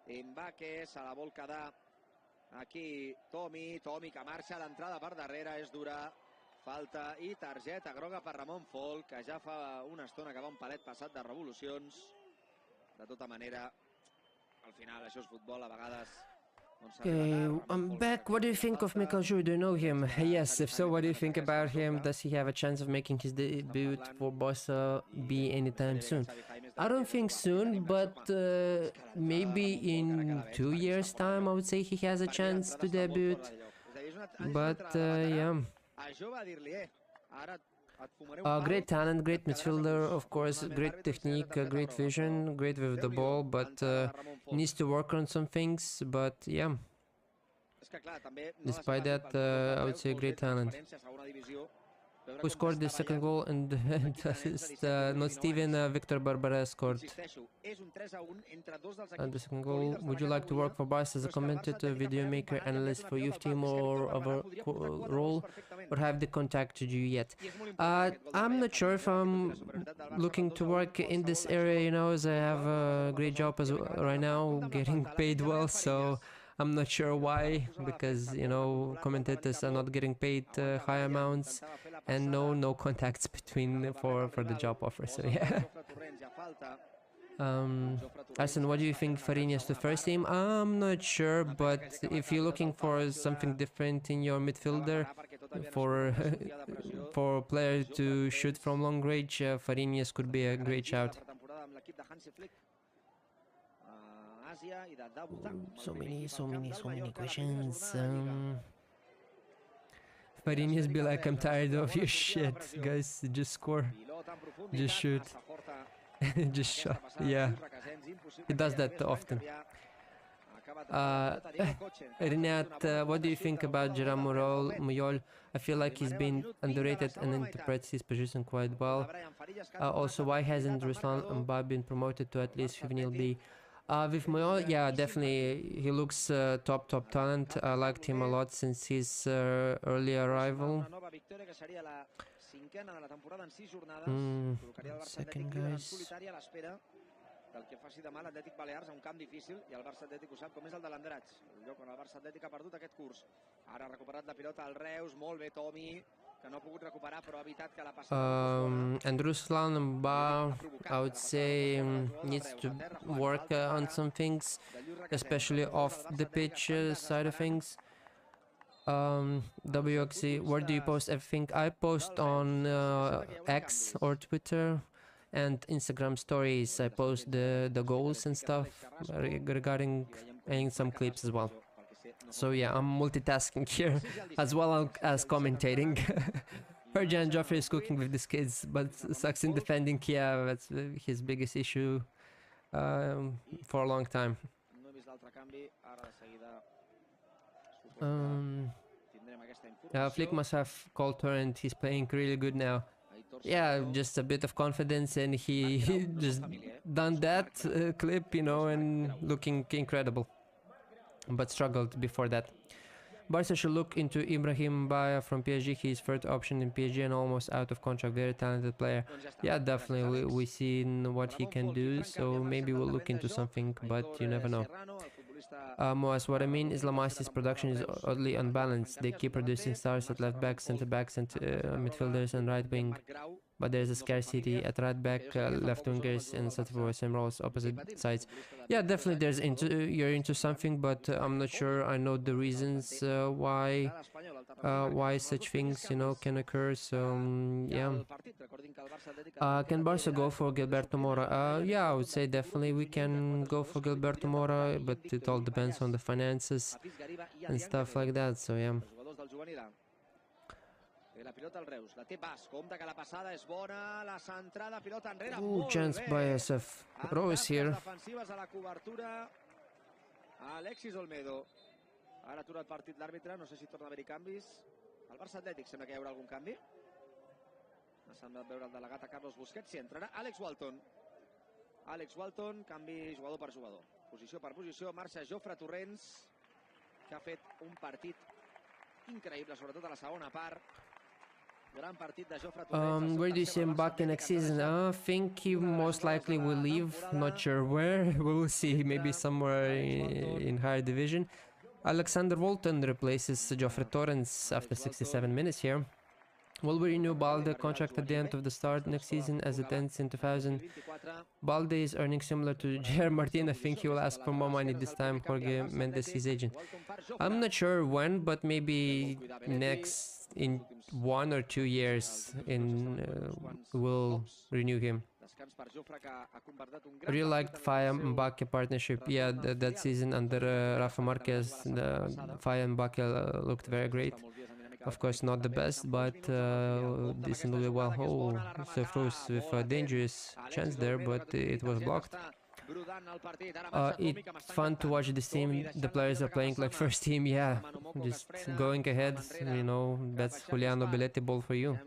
Mbake, se la vol quedar aquí Tommy que marxa a l'entrada per darrere, és dura, falta i targeta groga per Ramon Folk, que ja fa una estona que va un palet passat de revolucions. De tota manera, al final això és futbol, a vegades... Okay, I'm back. What do you think of Michael Jou? Do you know him? Yes, if so, what do you think about him? Does he have a chance of making his debut for Barca B anytime soon? I don't think soon, but maybe in 2 years' time, I would say he has a chance to debut. But yeah. Great talent, great midfielder, of course, great technique, great vision, great with the ball, but needs to work on some things, but yeah. Despite that, I would say great talent. Who scored the second goal? And not Steven, Victor Barbara scored the second goal. Would you like to work for Barca as a commentator, video maker, analyst for youth team, or other role, or have they contacted you yet? I'm not sure if I'm looking to work in this area, you know, as I have a great job as right now, getting paid well, so I'm not sure why, because, you know, commentators are not getting paid high amounts, and no contacts between for the job offer. So yeah. Arsene, what do you think Fariñas to first team? I'm not sure, but if you're looking for something different in your midfielder, for for a player to shoot from long range, Fariñas could be a great shout. So many questions. Fariñas be like, I'm tired of your shit, guys. Just score, just shoot. Just shot. Yeah, he does that often. Renat, what do you think about Gerard Muyol? I feel like he's been underrated and interprets his position quite well. Also, why hasn't Ruslan Mba been promoted to at least 15B? With Muyol, yeah, definitely, he looks top talent. I liked him a lot since his early arrival. Second, guys. Del que faci demà l'Atlètic Balears a un camp difícil, i el Barça Atlètic ho sap com és el de l'Andratx, el lloc on el Barça Atlètic ha perdut aquest curs. Ara ha recuperat la pilota al Reus, molt bé Tomi, que no ha pogut recuperar, però ha evitat que la passada... And Ruslan Mba, I would say, needs to work on some things, especially off the pitch side of things. WXC, where do you post everything? I post on X or Twitter and Instagram stories. I post the goals and stuff regarding, and some clips as well. So yeah, I'm multitasking here as well as commentating. Ferjan Joffrey is cooking with these kids, but sucks in defending. Yeah, that's his biggest issue for a long time. Flick must have called her and he's playing really good now. Yeah, just a bit of confidence, and he just done that clip, you know, and looking incredible, but struggled before that. Barca should look into Ibrahim Baya from PSG. He's third option in PSG and almost out of contract. Very talented player. Yeah, definitely. We've seen what he can do, so maybe we'll look into something, but you never know. Moas, what I mean is Lamasi's production is oddly unbalanced. They keep producing stars at left back, centre backs, and midfielders and right wing, but there's a scarcity at right back, left wingers, and such for same roles, opposite sides. Yeah, definitely. You're into something, but I'm not sure I know the reasons why such things, you know, can occur. So yeah. Can Barca go for Gilberto Mora? Yeah, I would say definitely we can go for Gilberto Mora, but it all depends on the finances and stuff like that. So yeah. Ooh, chance by SF. Reus here. Alexis Olmedo. Ara atura el partit l'àrbitre, no sé si torna a haver-hi canvis. Al Barça Atlètic sembla que hi haurà algun canvi. M'ha semblat veure el delegat a Carlos Busquets. Sí, entrarà Alex Walton. Alex Walton, canvi jugador per jugador. Posició per posició, marxa Jofre Torrents, que ha fet un partit increïble, sobretot a la segona part. Where do you see him back in next season? I think he most likely will leave. Not sure where. We'll see. Maybe somewhere in higher division. Alexander Walton replaces Jofre Torrens after 67 minutes here. Will we renew Balde contract at the end of the start next season as it ends in 2000? Balde is earning similar to J.R. Martin. I think he will ask for more money this time. Jorge Mendes, his agent. I'm not sure when, but maybe in 1 or 2 years we'll renew him. I really liked Faya Mbake partnership. Yeah, that season under Rafa Marquez, the Faya Mbake looked very great. Of course, not the best, but decently well. Oh, Sefrus with a dangerous chance there, but it was blocked. It's fun to watch this team. The players are playing like first team. Yeah, just going ahead. You know, that's Juliano Belletti ball for you.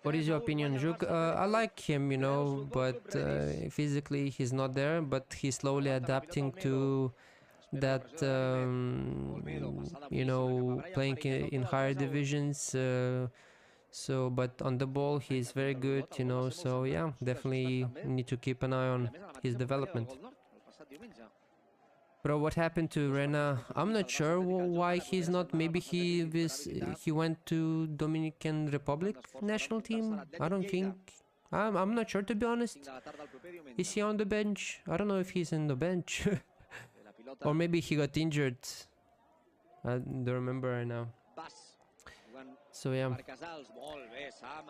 What is your opinion, Juk? I like him, you know, but physically he's not there, but he's slowly adapting to that, you know, playing in higher divisions. So, but on the ball he's very good, you know, so yeah, definitely need to keep an eye on his development. Bro, what happened to Rena? I'm not sure why he's not. Maybe he went to Dominican Republic national team. I don't think. I'm not sure, to be honest. Is he on the bench? I don't know if he's in the bench. Or maybe he got injured. I don't remember right now. So yeah.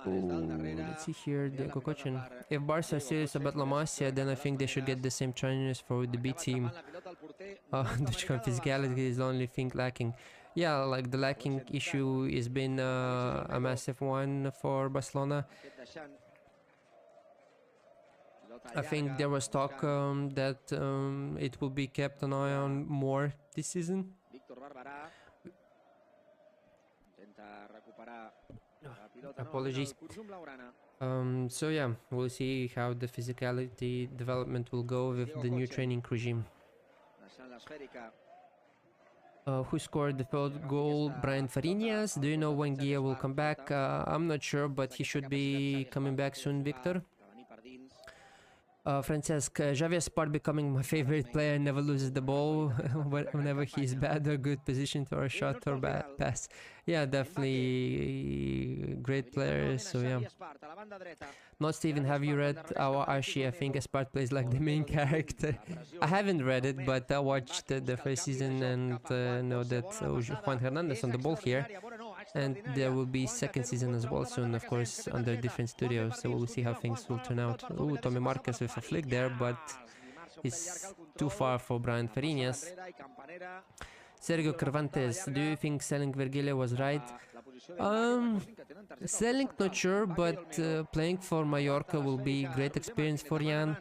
Ooh, let's see here, the Kokochin. If Barça are serious about La Masia, then I think they should get the same trainers for the B team. Dutch physicality is the only thing lacking. Yeah, like the lacking issue has been a massive one for Barcelona. I think there was talk that it will be kept an eye on more this season. Apologies. So yeah, we'll see how the physicality development will go with the new training regime. Who scored the third goal? Brian Fariñas. Do you know when Gia will come back? I'm not sure, but he should be coming back soon, Victor. Francesc, Javier Spart becoming my favorite player, never loses the ball whenever he's bad or good position for a shot or bad pass. Yeah, definitely great player, so yeah. Not Steven, have you read our Archie? I think Espart plays like the main character. I haven't read it, but I watched the first season and know that Juan Hernandez on the ball here. And there will be second season as well soon, of course, under different studios, so we'll see how things will turn out. Ooh, Tommy Marquez with a flick there, but it's too far for Brian Fariñas. Sergio Cervantes, do you think selling Vergile was right? Selling, not sure, but playing for Mallorca will be great experience for Jan.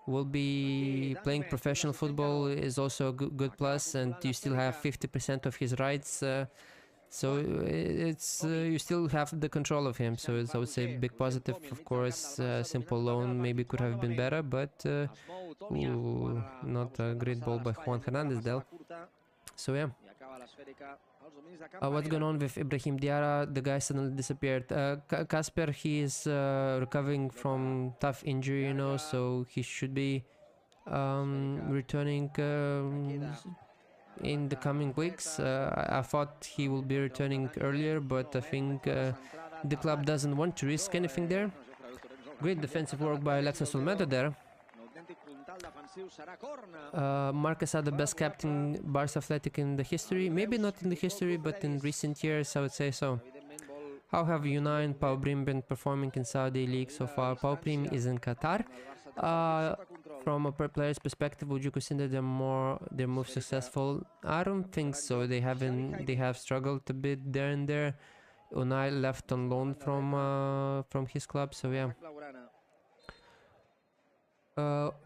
Will be playing professional football is also a good plus, and you still have 50% of his rights. So it's you still have the control of him, so it's, I would say, big positive. Of course, simple loan maybe could have been better, but ooh, not a great ball by Juan Hernandez though. So yeah. What's going on with Ibrahim Diarra? The guy suddenly disappeared. Kasper, he is recovering from tough injury, you know, so he should be returning in the coming weeks. I thought he will be returning earlier, but I think the club doesn't want to risk anything there. Great defensive work by Alexis Olmedo there. Marcus are the best captain Barça Athletic in the history. Maybe not in the history, but in recent years I would say so. How have Unai and Pau Prim been performing in Saudi League so far? Pau Prim is in Qatar. From a player's perspective, would you consider them their most successful? I don't think so. They have struggled a bit there and there. Unai left on loan from his club, so yeah.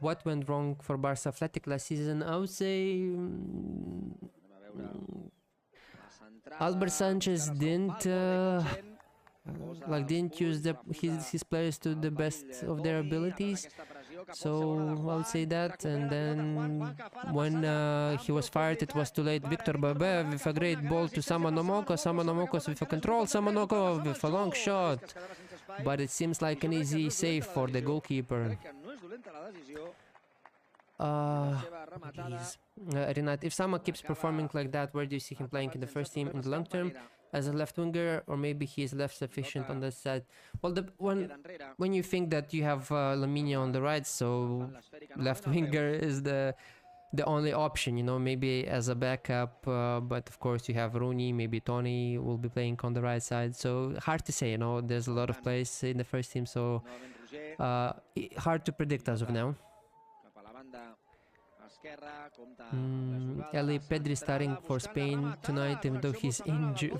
What went wrong for Barça Athletic last season? I would say Albert Sanchez didn't use his players to the best of their abilities, so I would say that. And then when he was fired, it was too late. Victor Babe with a great ball to Samanomoko, Samanomoko with a control, Samanoko with a long shot, but it seems like an easy save for the goalkeeper. Renat, if Sama keeps performing like that, where do you see him playing in the first team in the long term? As a left winger, or maybe he is left sufficient on that side? Well, when you think that you have Lamine on the right, so left winger is the only option, you know, maybe as a backup, but of course you have Rooney, maybe Tony will be playing on the right side, so hard to say, you know, there's a lot of players in the first team, so hard to predict as of now. Eli Pedri starting for Spain tonight, even though he's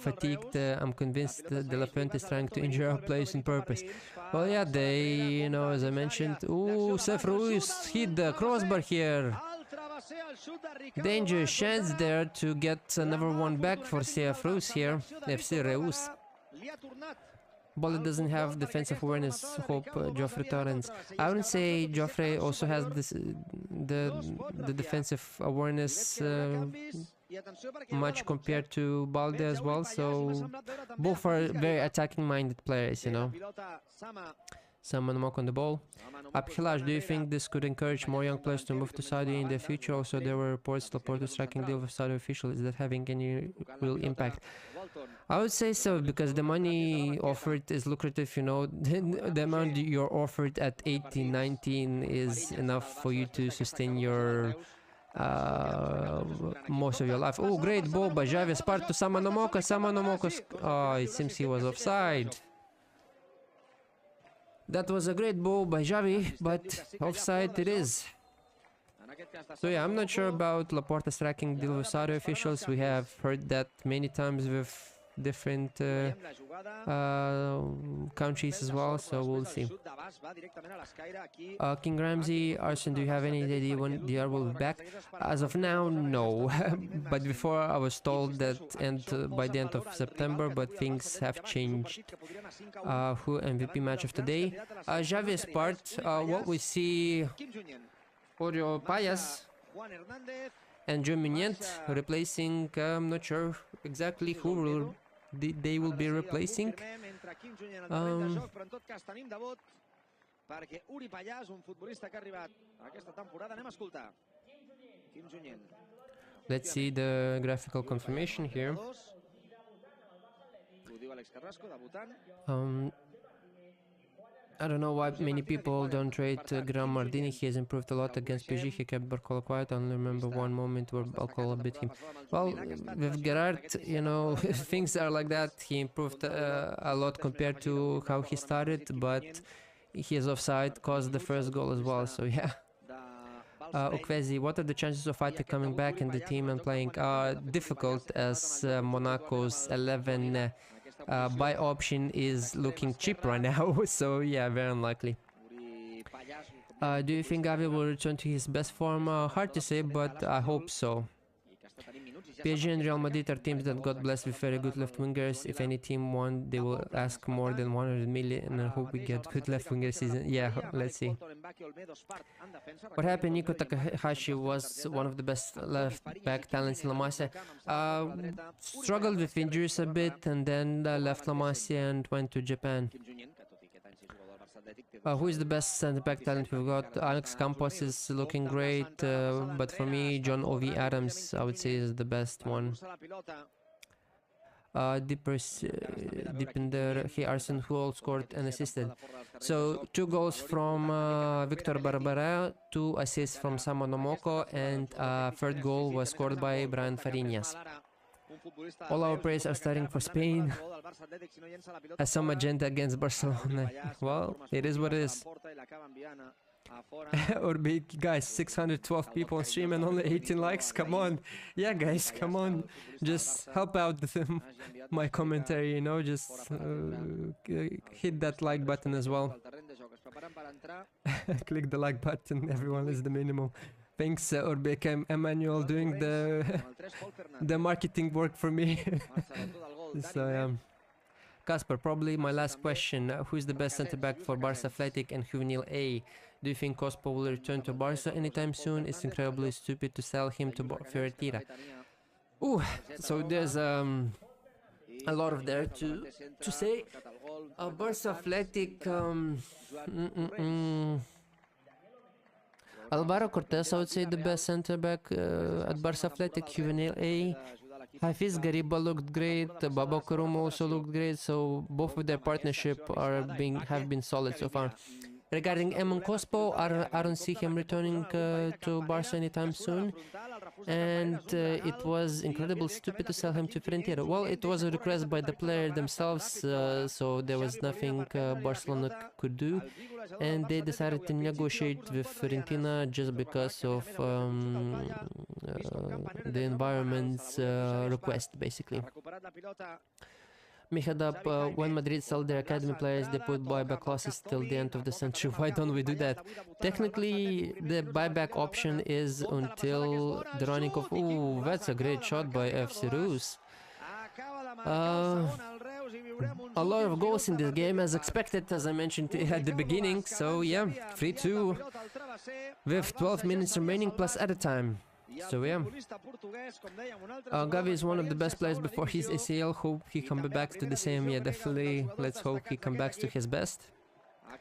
fatigued. I'm convinced that De La Fuente is trying to injure our players on purpose. Well, yeah, they, you know, as I mentioned. Ooh, Sef Ruiz hit the crossbar here. Dangerous chance there to get another one back for Sef Ruiz here. FC Reus. Ball doesn't have defensive awareness. Hope Joffrey Torrens. I wouldn't say Joffrey also has this, the defensive awareness much compared to Balde as well. So both are very attacking-minded players, you know. Someone mock on the ball. Abhilash, do you think this could encourage more young players to move to Saudi in the future? Also, there were reports Laporte striking deal with Saudi officials. Is that having any real impact? I would say so, because the money offered is lucrative, you know. The amount you're offered at 18, 19 is enough for you to sustain your most of your life. Oh, great ball by Javi Spart to Samanomoko. Oh, it seems he was offside. That was a great ball by Javi, but offside it is. So yeah, I'm not sure about Laporta striking deal with Saudi officials. We have heard that many times with different countries as well, so we'll see. King Ramsey, Arsene, do you have any idea when DR will be back? As of now, no. But before I was told that by the end of September, but things have changed. Who MVP match of today? Javi's part, what we see, Orio Payas and Joe Munient replacing, I'm not sure exactly who they will be replacing. Let's see the graphical confirmation here. I don't know why many people don't rate Graham Mardini. He has improved a lot against PSG. He kept Barcola quiet. I only remember one moment where Barcola beat him. Well, with Gerard, you know, things are like that. He improved a lot compared to how he started, but his offside caused the first goal as well, so yeah. Okwezi, what are the chances of Atletic coming back in the team and playing? Difficult, as Monaco's 11 buy option is looking cheap right now, so yeah, very unlikely. Do you think Gavi will return to his best form? Hard to say, but I hope so. PSG and Real Madrid are teams that got blessed with very good left wingers. If any team won, they will ask more than 100 million, and I hope we get good left winger season. Yeah, let's see. What happened? Nico Takahashi was one of the best left back talents in La Masia. Struggled with injuries a bit, and then left La Masia and went to Japan. Who is the best centre-back talent we've got? Alex Campos is looking great, but for me, John Ovi Adams, I would say, is the best one. Deepinder, hey Arsene, who all scored and assisted? So, 2 goals from Victor Barbara, 2 assists from Samanomoko, and 3rd goal was scored by Brian Fariñas. All our players are starting for Spain. Has some agenda against Barcelona. Well, it is what it is. Or big guys, 612 people on stream and only 18 likes. Come on, yeah, guys, come on. Just help out my commentary, you know. Just hit that like button as well. Click the like button. Everyone is the minimum. Thanks, Urbek. Emmanuel doing the marketing work for me. So, Kasper, probably my last question. Who is the best centre-back for Barça Atletic and Juvenil A? Do you think Cospo will return to Barça anytime soon? It's incredibly stupid to sell him to Fiorentina. Ooh, so there's a lot of there to say. Barça Atletic... Alvaro Cortés, I would say, the best centre-back at Barça Atletic. Juvenil A. Hafiz Gariba looked great, Baba Karum also looked great, so both of their partnership have been solid so far. Regarding Eamon Cospo, I don't see him returning to Barca anytime soon, and it was incredibly stupid to sell him to Fiorentina. Well, it was a request by the player themselves, so there was nothing Barcelona could do, and they decided to negotiate with Fiorentina just because of the environment's request, basically. Mihadab, when Madrid sell their academy players, they put buyback clauses till the end of the century. Why don't we do that? Technically, the buyback option is until the running of... Ooh, that's a great shot by FC Reus. A lot of goals in this game, as expected, as I mentioned at the beginning. So, yeah, 3-2 with 12 minutes remaining plus added time. So yeah, Gavi is one of the best players before his ACL. Hope he comes back to the same. Yeah, definitely. Let's hope he comes back to his best.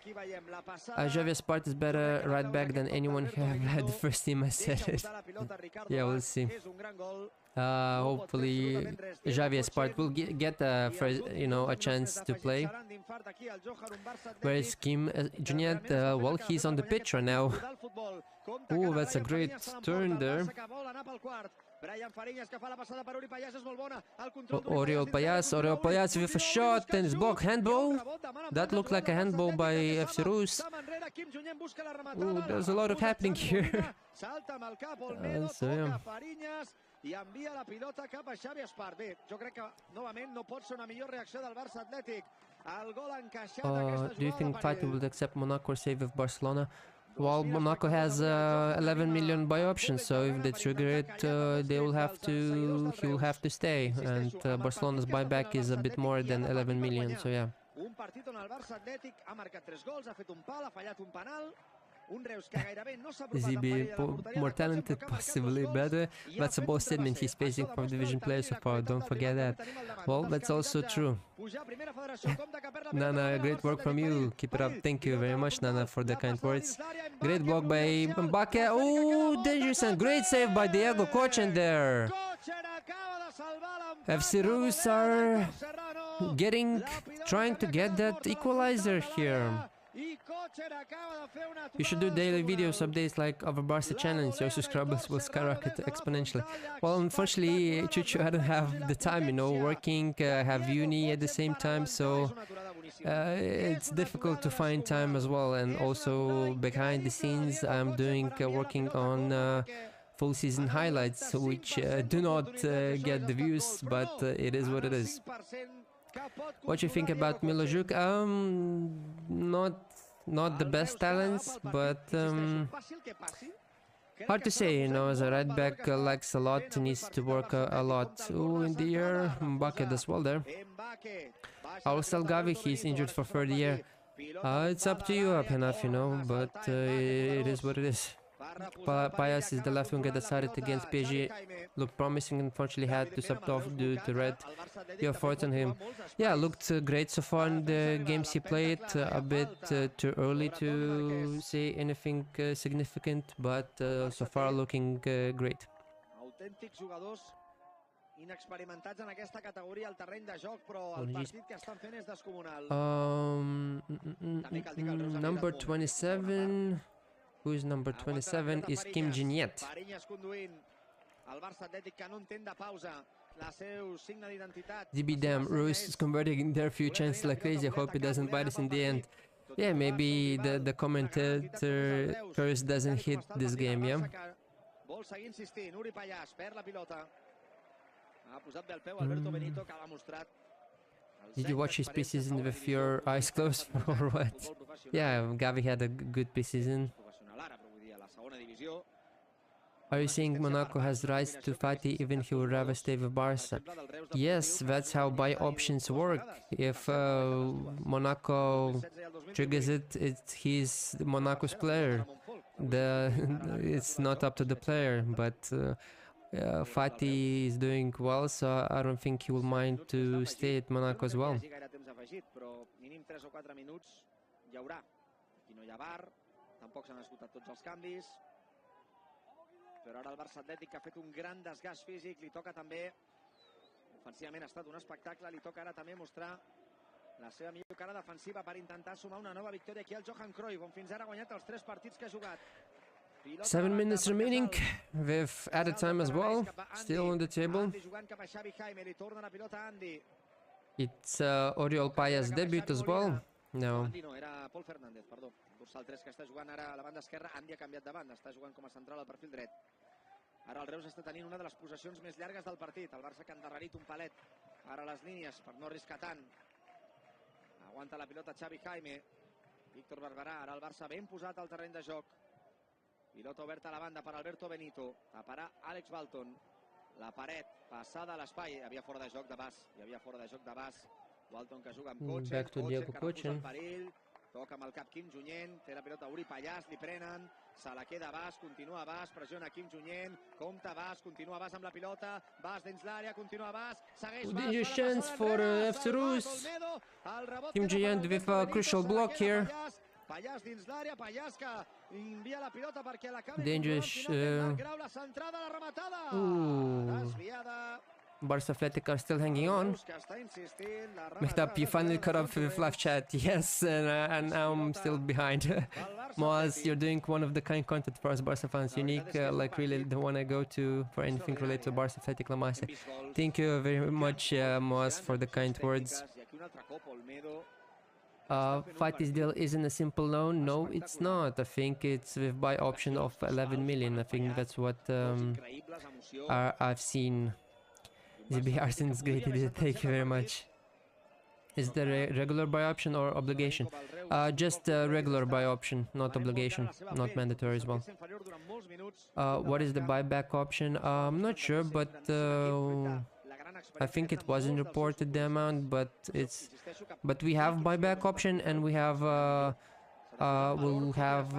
Javier Spart is better right back than anyone who have had the first team. I said it. Yeah, we'll see. Hopefully Javier Spart will get a chance to play. Where is Kim Juniat? Well, he's on the pitch right now. Oh, that's a great turn there. Oriol Payas with a shot and it's blocked. Handball? That looked like a handball by FC Reus. Oh, there's a lot of happening here. So, yeah. I envia la pilota cap a Xavi Espart. Bé, jo crec que novament no pot ser una millor reacció del Barça Atlètic. El gol encaixat d'aquesta jugada. Do you think Fati will accept Monaco or stay with Barcelona? Well, Monaco has 11 million buy options, so if they trigger it, he will have to stay. And Barcelona's buyback is a bit more than 11 million, so yeah. Un partit on el Barça Atlètic ha marcat 3 gols, ha fet un pal, ha fallat un penal. Is he be more talented? Possibly better. That's a bold statement. He's facing 4th division players so far. Don't forget that. Well, that's also true. Nana, great work from you. Keep it up. Thank you very much, Nana, for the kind words. Great block by Mbake. Oh, dangerous and great save by Diego Kochen there. FC Reus are trying to get that equalizer here. You should do daily videos updates like our Barça channel, and your subscribers will skyrocket exponentially. Well, unfortunately, Chuchu, I don't have the time, working, have uni at the same time, so it's difficult to find time as well. And also behind the scenes, I'm working on full season highlights, which do not get the views, but it is what it is. What do you think about Milojuk? Not the best talents, but hard to say, as a right back likes a lot, needs to work a lot. Oh, in the air, Mbake does well there. Our Salgavi, he's injured for 3rd year. It's up to you, enough, but it is what it is. Payas is the left winger that started against PSG. Looked promising, unfortunately had to sub off due to red. Your thoughts on him? Yeah, looked great so far in the games he played. A bit too early to say anything significant, but so far looking great. Inexperimentats en aquesta categoria al terreny de joc, però el partit que estan fent és descomunal. Number 27. Who's number 27 is Kim Jiniet. DB damn, Reus is converting their few chances like crazy. I hope he doesn't bite us in the end. Yeah, maybe the commentator curse doesn't hit this game, yeah? Did you watch his preseason with your eyes closed or what? Yeah, Gavi had a good preseason. Are you saying Monaco has rights to Fati even he would rather stay with Barça? Yes, that's how buy options work. If Monaco triggers it, he's Monaco's player. It's not up to the player, but Fati is doing well, so I don't think he will mind to stay at Monaco as well. Però ara el Barça Atlètic, que ha fet un gran desgast físic, li toca també, ofensivament ha estat un espectacle, li toca ara també mostrar la seva millor cara defensiva per intentar sumar una nova victòria aquí al Johan Cruyff, on fins ara ha guanyat els 3 partits que ha jugat. 7 minutes remaining, with added time as well, still on the table. It's Oriol Payas' debut as well. No. Era Pol Fernández, perdó. Dorsal 3 que està jugant ara a la banda esquerra. Andy ha canviat de banda, està jugant com a central al perfil dret. Ara el Reus està tenint una de les possessions més llargues del partit. El Barça que ha endarrerit un palet. Ara les línies per no arriscar tant. Aguanta la pilota Xavi Jaime. Víctor Barberà. Ara el Barça ben posat al terreny de joc. Pilota oberta a la banda per Alberto Benito. Taparà Alex Balton. La paret passada a l'espai. Hi havia fora de joc de Bas. Walton que juga amb Kochen, que refusa el perill, toca amb el cap Kim Junyent, té la pilota Uri Pallàs, li prenen, se la queda Bas, continua Bas, pressiona Kim Junyent, compta Bas, continua Bas amb la pilota, Bas dins l'àrea, continua Bas, segueix Bas, dangerous chance for FC Reus. Kim Junyent with a crucial block here. Pallàs dins l'àrea, Pallàs que envia la pilota perquè l'acabi dangerous. controlant Grau, la centrada, la rematada. Desviada. Barça Atletic are still hanging on. Reus que està insistint, la Mehtap, you finally caught up with live chat. Yes, and now I'm still behind. Moaz, you're doing one of the kind content for us Barça fans. Unique, like really the one I go to for anything related to Barça Atletic La Masia. Thank you very much, Moaz, for the kind words. Fatih's deal isn't a simple loan. No, it's not. I think it's with buy option of 11 million. I think that's what I've seen. ZB Arsenal is great. Thank you very much. Is there a regular buy option or obligation? Just regular buy option, not obligation, not mandatory as well. What is the buyback option? I'm not sure, but I think it wasn't reported the amount, but we have buyback option, and we have we'll have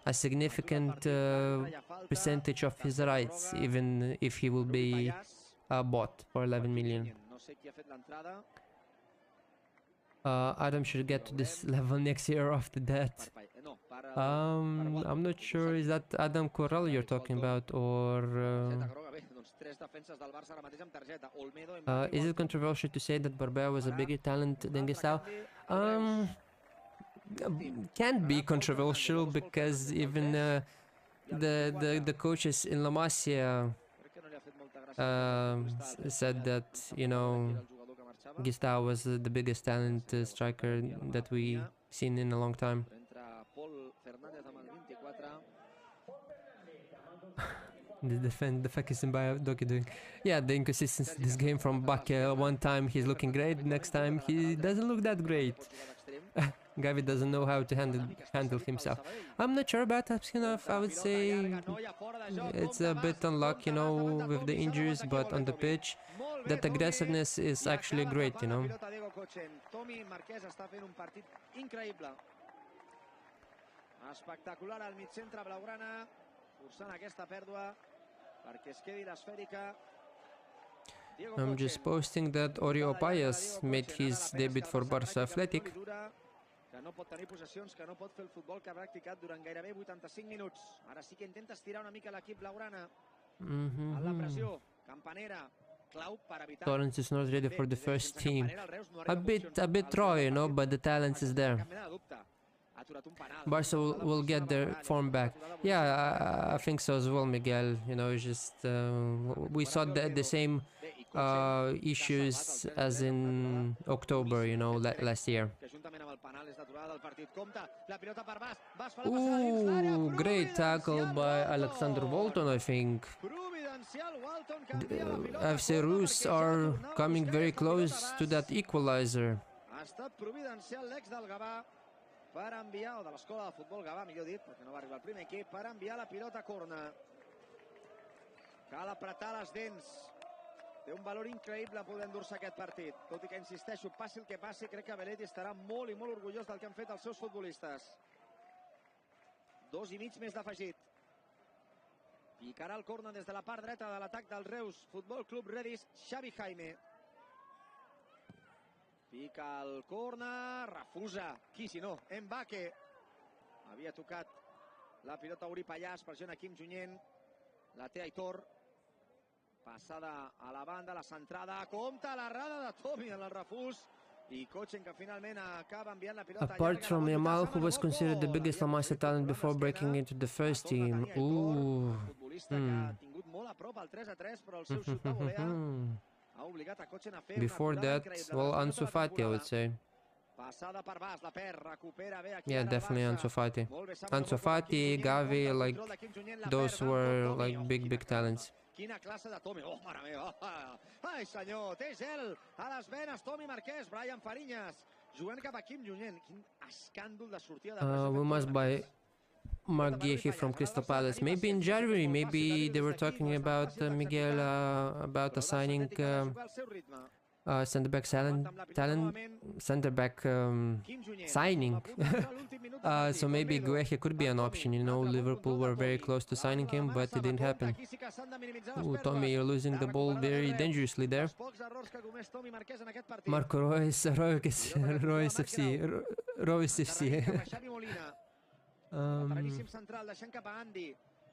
a significant percentage of his rights, even if he will be bought for 11 million. Adam should get to this level next year after that. I'm not sure, is that Adam Corral you're talking about, or is it controversial to say that Barbera was a bigger talent than Gustavo? Can't be controversial, because even the coaches in La Masia said that, you know, Gustavo was the biggest talent striker that we seen in a long time. The fuck is Doki doing? Yeah, the inconsistency this game from Bakke. One time he's looking great, next time he doesn't look that great. Gavi doesn't know how to handle himself. I'm not sure about Abskinov. I would say it's a bit unlucky, you know, with the injuries, but on the pitch, that aggressiveness is actually great, you know. Espectacular al mig centre blaugrana, forçant aquesta pèrdua perquè es quedi l'esfèrica. I'm just posting that Oriol Payas made his debut for Barça Atletic. Que no pot tenir possessions, que no pot fer el futbol que ha practicat durant gairebé 85 minuts. Ara sí que intenta estirar una mica l'equip blaugrana. A la pressió, Campanera, clau per evitar... Torrance is not ready for the first team. A bit raw, you know, but the talent is there. Barca will get their form back. Yeah, I think so as well, Miguel. You know, it's just we saw the same issues as in October, you know, last year. Ooh, great tackle by Alexander Walton, I think. FC Reus are coming very close to that equalizer. Per enviar, o de l'escola de futbol Gavà, millor dit, perquè no va arribar el primer equip, per enviar la pilota a corna. Cal apretar les dents. Té un valor increïble poder endur-se aquest partit. Tot i que, insisteixo, passi el que passi, crec que Belletti estarà molt i molt orgullós del que han fet els seus futbolistes. 2 i mig més d'afegit. Picarà el corna des de la part dreta de l'atac del Reus Futbol Club Redis, Xavi Jaime. Pica el corna, refusa. Qui si no? Mbake. Havia tocat la pilota Uri Pallàs, pressiona Quim Junyent. La té Aitor. Passada a la banda, la centrada. Compte l'errada de Tomi en el refús. I Kochen, que finalment acaba enviant la pilota. Apart from Yamal, who was considered the biggest La Masia talent before breaking into the first team. Ooh. Futbolista que ha tingut molt a prop el 3-3, però el seu xut de volea ha obligat a Kochen a fer before that, well, Ansu Fati, I would say. Passada per Bas, la perd, recupera bé aquí. Yeah, definitely Ansu Fati. Ansu Fati, Gavi, like, those were like big talents. Quina classe de Tomi. Oh, mare meva. Ai, senyor, té gel a les venes. Tomi Marquès, Brian Fariñas, jugant cap a Quim Junyent. Quin escàndol de sortida de we must buy Mark Guehi from Crystal Palace. Maybe in January, maybe they were talking about Miguel about assigning center back center back signing. So maybe Gueje could be an option, you know. Liverpool were very close to signing him, but it didn't happen. Ooh, Tommy, you're losing the ball very dangerously there. Marco Reus, Reus FC.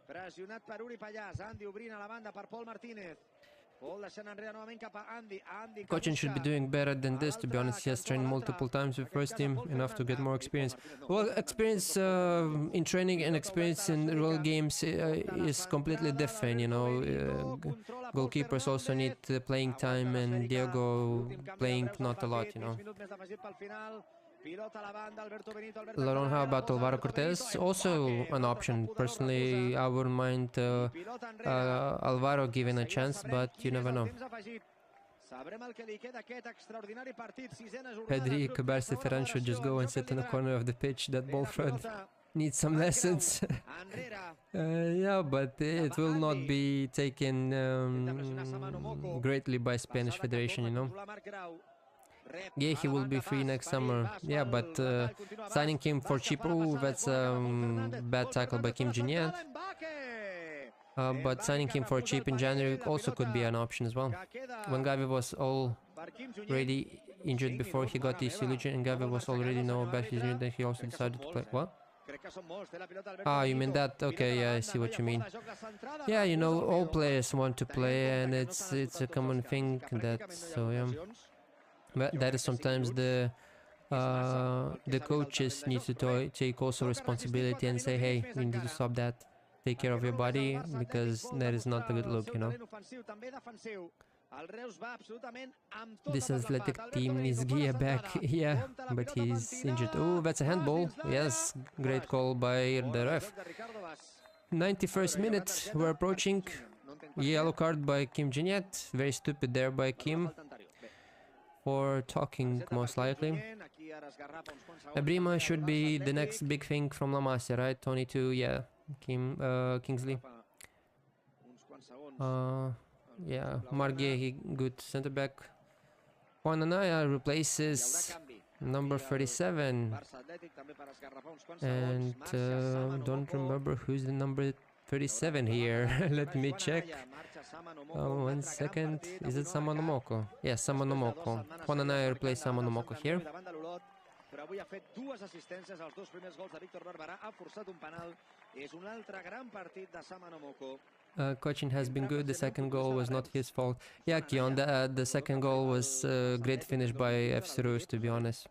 Pressionat per Uri Pallàs, Andy obrint a la banda per Pol Martínez. Pol deixant enrere novament cap a Andy. Cochin should be doing better than this, to be honest. He has trained multiple times with first team, enough to get more experience. Well, experience in training and experience in real games is completely different, you know. Goalkeepers also need playing time, and Diego playing not a lot, you know. Laurent, how about Alvaro Cortés? Also an option. Personally, I wouldn't mind Alvaro given a chance, but you never know. Pedri, Barça Ferran should just go and sit in the corner of the pitch. That ball fraud needs some lessons. Yeah, but it will not be taken greatly by Spanish Federation, you know. Yeah, he will be free next summer. Yeah, but signing him for cheap, oh, that's a bad tackle by Kim Jin-Yat. But signing him for cheap in January also could be an option as well. When Gavi was already injured before he got his illusion, and Gavi was already know about his injury, then he also decided to play. What? Ah, you mean that? Okay, yeah, I see what you mean. Yeah, you know, all players want to play, and it's a common thing that, so yeah. But that is sometimes the coaches need to take also responsibility and say, hey, you need to stop that. Take care of your body, because that is not a good look, you know. This Athletic team needs Gia back, yeah, but he's injured. Oh, that's a handball. Yes, great call by the ref. 91st minute, we're approaching. Yellow card by Kim Jin-Yat. Very stupid there by Kim. For talking, most likely. Abrima should be the next big thing from La Masia, right? 22, yeah. Kingsley. Yeah, Marguerite, good center back. Juan Anaya replaces number 37. And don't remember who's the number 37 here. Let me check. 1 second. Is it Samanomoko? Yes, Samanomoko. Juan Anaya replaces Samanomoko here. Avui ha fet dues assistències als dos primers gols de Víctor Barberà, ha forçat un penal. És un altre gran partit de Samanomoko. Cochin has been good. The second goal was not his fault. Yeah, Kion, the second goal was a great finish by FC Reus, to be honest.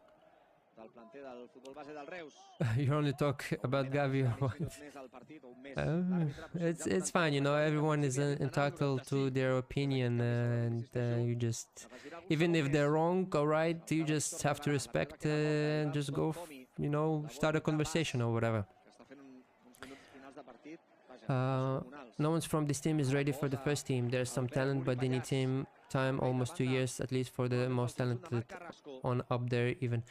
You only talk about Gavi. It's fine, you know, everyone is entitled to their opinion, and you just, even if they're wrong or right, you just have to respect and just go, you know, start a conversation or whatever. No one's from this team is ready for the first team. There's some talent, but they need time, almost 2 years at least for the most talented on up there even.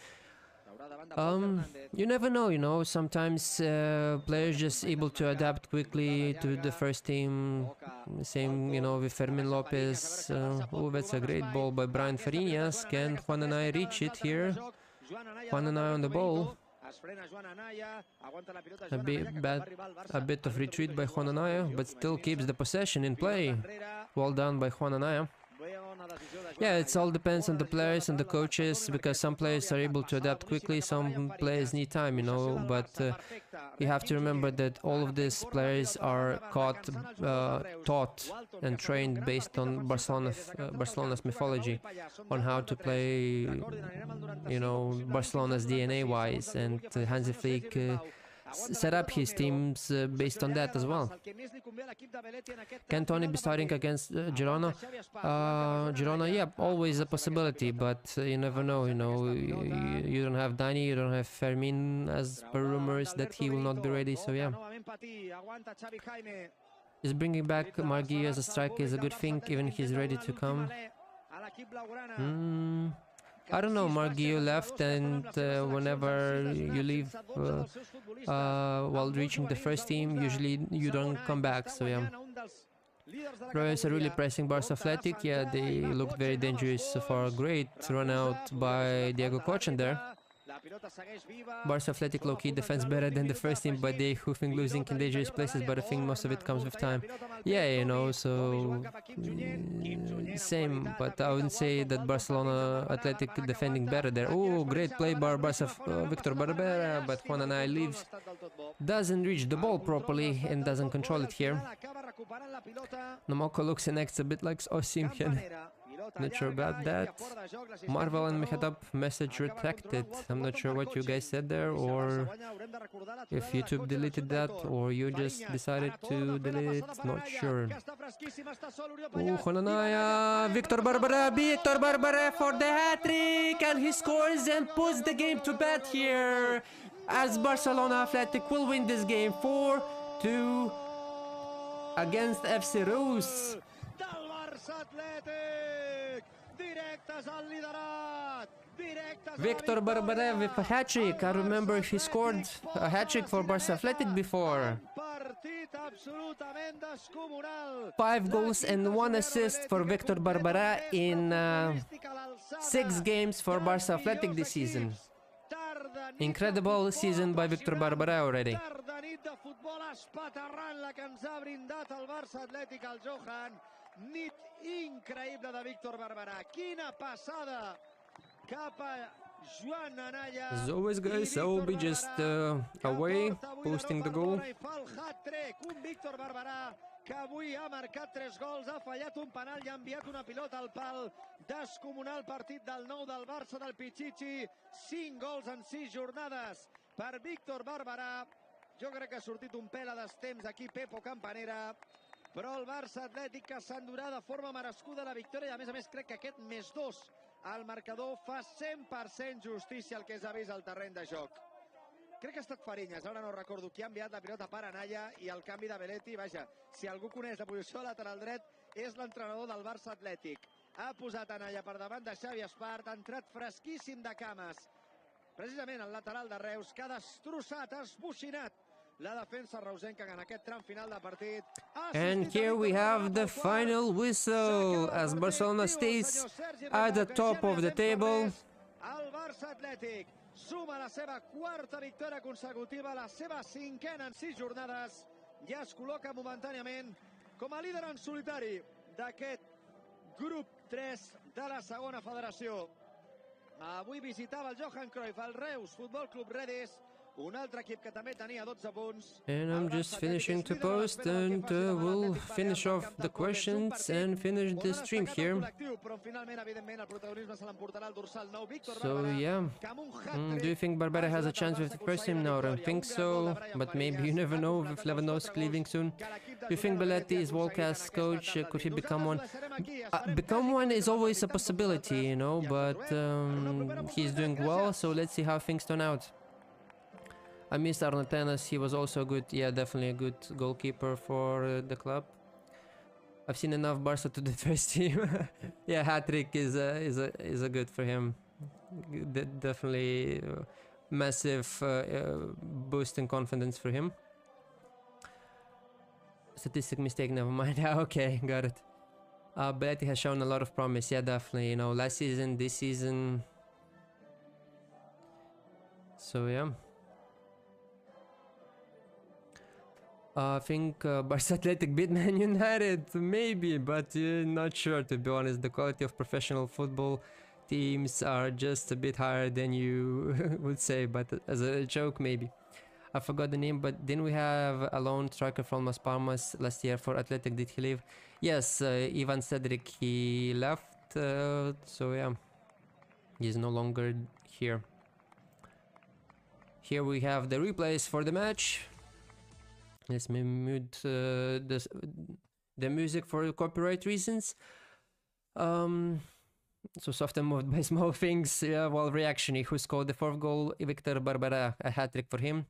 You never know, you know, sometimes players just able to adapt quickly to the first team. Same, you know, with Fermin Lopez. Oh, that's a great ball by Brian Fariñas. Can Juan Anaya reach it here? Juan Anaya on the ball. A bit of retreat by Juan Anaya, but still keeps the possession in play. Well done by Juan Anaya. Yeah, it all depends on the players and the coaches, because some players are able to adapt quickly, some players need time, you know, but you have to remember that all of these players are taught and trained based on Barcelona's mythology, on how to play, you know, Barcelona's DNA-wise, and Hansi Flick set up his teams based on that as well. Can Tony be starting against Girona? Girona, yeah, always a possibility, but you never know, you know. You don't have Dani, you don't have Fermin, as per rumors that he will not be ready, so yeah. Is bringing back Margui as a striker is a good thing, even he's ready to come. I don't know, Margui left, and whenever you leave while reaching the first team, usually you don't come back, so yeah. Reus are really pressing Barça Atletic. Yeah, they looked very dangerous so far. Great run out by Diego Cochin there. Barça Athletic low-key defends better than the first team, but they hoofing losing in dangerous places, but I think most of it comes with time. Yeah, you know, so same, but I wouldn't say that Barcelona Athletic defending better there. Oh, great play by Barça Victor Barbera, but Juan Anay leaves. Doesn't reach the ball properly and doesn't control it here. Nomoko looks and acts a bit like Osimhen. Not sure about that. Marvel and Mehatop message retracted. I'm not sure what you guys said there, or if YouTube deleted that, or you just decided to delete it. Not sure. Oh, Honanaya, Victor Barbara for the hat-trick, and he scores and puts the game to bed here, as Barcelona Athletic will win this game 4-2 against FC Reus. Victor Barbara with a hat-trick. I remember he scored a hat-trick for Barça Athletic before. 5 goals and 1 assist for Victor Barbara in 6 games for Barça Athletic this season. Incredible season by Victor Barbara already. Nit increïble de Víctor Barberà. Quina passada cap a Joan Anaya. As always, guys, I will be just away posting the goal. Un Víctor Barberà que avui ha marcat 3 gols, ha fallat un penal i ha enviat una pilota al pal. Descomunal partit del nou del Barça del Pichichi. 5 gols en 6 jornades per Víctor Barberà. Jo crec que ha sortit un pèl a destemps aquí Pepo Campanera, però el Barça Atlètic que s'endurà de forma merescuda la victòria, i a més crec que aquest +2 al marcador fa 100% justícia al que s'ha vist al terreny de joc. Crec que ha estat Fariñas, ara no recordo qui ha enviat la pilota per Anaya, i el canvi de Belletti, vaja, si algú coneix la posició de lateral dret és l'entrenador del Barça Atlètic. Ha posat Anaya per davant de Xavi Espart, ha entrat fresquíssim de cames, precisament el lateral de Reus, que ha destrossat, ha esbocinat la defensa reusenca en aquest tram final de partit. And here we have the final whistle as Barcelona stays at the top of the table. El Barça Atlètic suma la seva 4ª victòria consecutiva, la seva 5a en 6 jornades, i es col·loca momentàniament com a líder en solitari d'aquest grup 3 de la segona federació. Avui visitava el Johan Cruyff, el Reus Futbol Club Redis, un altre equip que també tenia 12 punts. And I'm just finishing to post, and we'll finish off the questions and finish the stream here. So yeah, do you think Barbera has a chance with the first team? No, I don't think so, but maybe you never know with Lewandowski leaving soon. Do you think Belletti is world-class coach? Could he become one? Become one is always a possibility, you know, but he's doing well, so let's see how things turn out. I missed Arnatenas, he was also good, yeah, definitely a good goalkeeper for the club. I've seen enough Barca to the first team. Yeah, hat-trick is a good for him. Definitely massive boost in confidence for him. Statistic mistake, never mind. Okay, got it. Belletti has shown a lot of promise, yeah, definitely, you know, last season, this season. So yeah. I think Barça Athletic beat Man United, maybe, but not sure, to be honest. The quality of professional football teams are just a bit higher than you would say, but as a joke, maybe. I forgot the name, but didn't we have a lone striker from Las Palmas last year for Atletic? Did he leave? Yes, Ivan Cedric, he left, so yeah, he's no longer here. Here we have the replays for the match. Let's mute the music for copyright reasons. So soft and moved by small things. Yeah, well, reaction. Who scored the 4th goal? Victor Barbera, a hat-trick for him.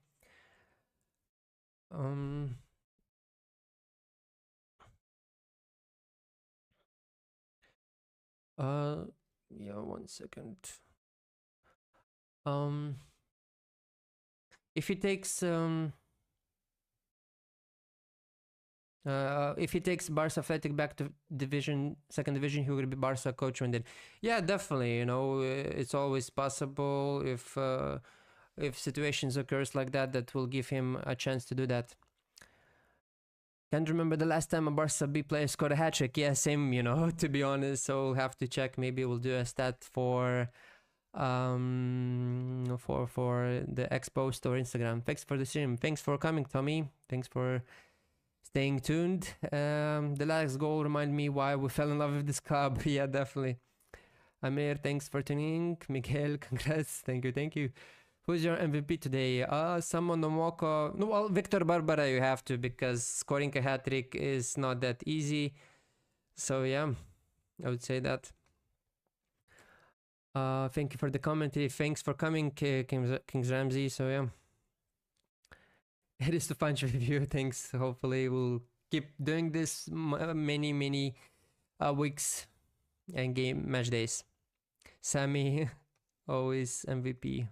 Yeah, 1 second. If he takes If he takes Barça Atletic back to second division, he will be Barça coach one day. Yeah, definitely. You know, it's always possible if situations occurs like that, that will give him a chance to do that. Can't remember the last time a Barça B player scored a hat-trick. Yeah, same, you know, to be honest. So we'll have to check. Maybe we'll do a stat for the X post or Instagram. Thanks for the stream. Thanks for coming, Tommy. Thanks for staying tuned. The last goal reminded me why we fell in love with this club. Yeah, definitely. Amir, thanks for tuning in. Miguel, congrats. Thank you. Who's your MVP today? Someone Nomoko. No, well, Victor Barbara you have to, because scoring a hat-trick is not that easy. So yeah, I would say that. Thank you for the commentary. Thanks for coming, Kings Ramsey. So yeah, it is the punch review. Thanks. Hopefully we'll keep doing this many weeks and match days. Sammy, always MVP.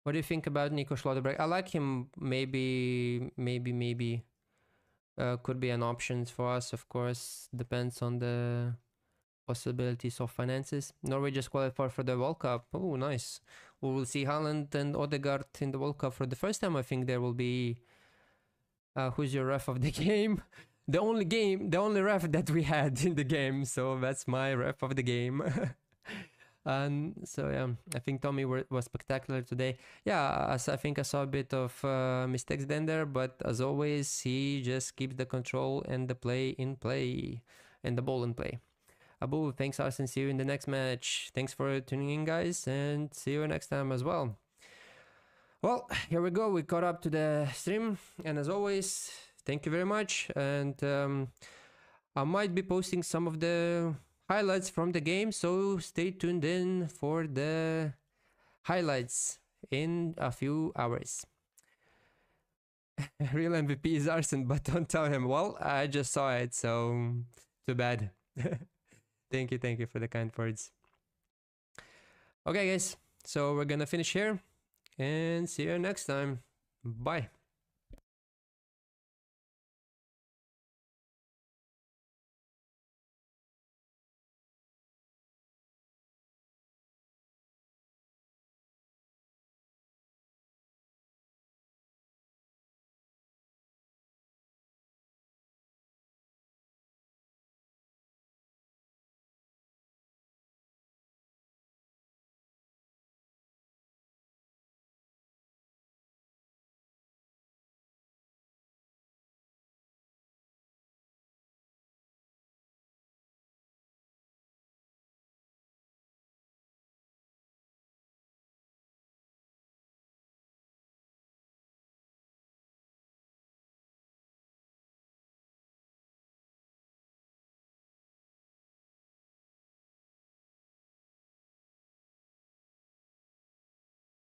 What do you think about Nico Schlotterbeck? I like him. Maybe could be an option for us. Of course, depends on the possibilities of finances. Norway just qualified for the World Cup. Oh, nice. We will see Haaland and Odegaard in the World Cup for the first time. I think there will be. Who's your ref of the game? The only ref that we had in the game. So that's my ref of the game. And so yeah, I think Tommy was spectacular today. Yeah, I think I saw a bit of mistakes then there, but as always, he just keeps the control and the play and the ball in play. Abu, thanks Arsene. See you in the next match. Thanks for tuning in, guys, and see you next time as well. Well, here we go. We caught up to the stream, and as always, thank you very much. And I might be posting some of the highlights from the game, so stay tuned in for the highlights in a few hours. Real MVP is Arsene, but don't tell him. Well, I just saw it, so too bad. Thank you for the kind words. Okay, guys, so we're gonna finish here and see you next time. Bye.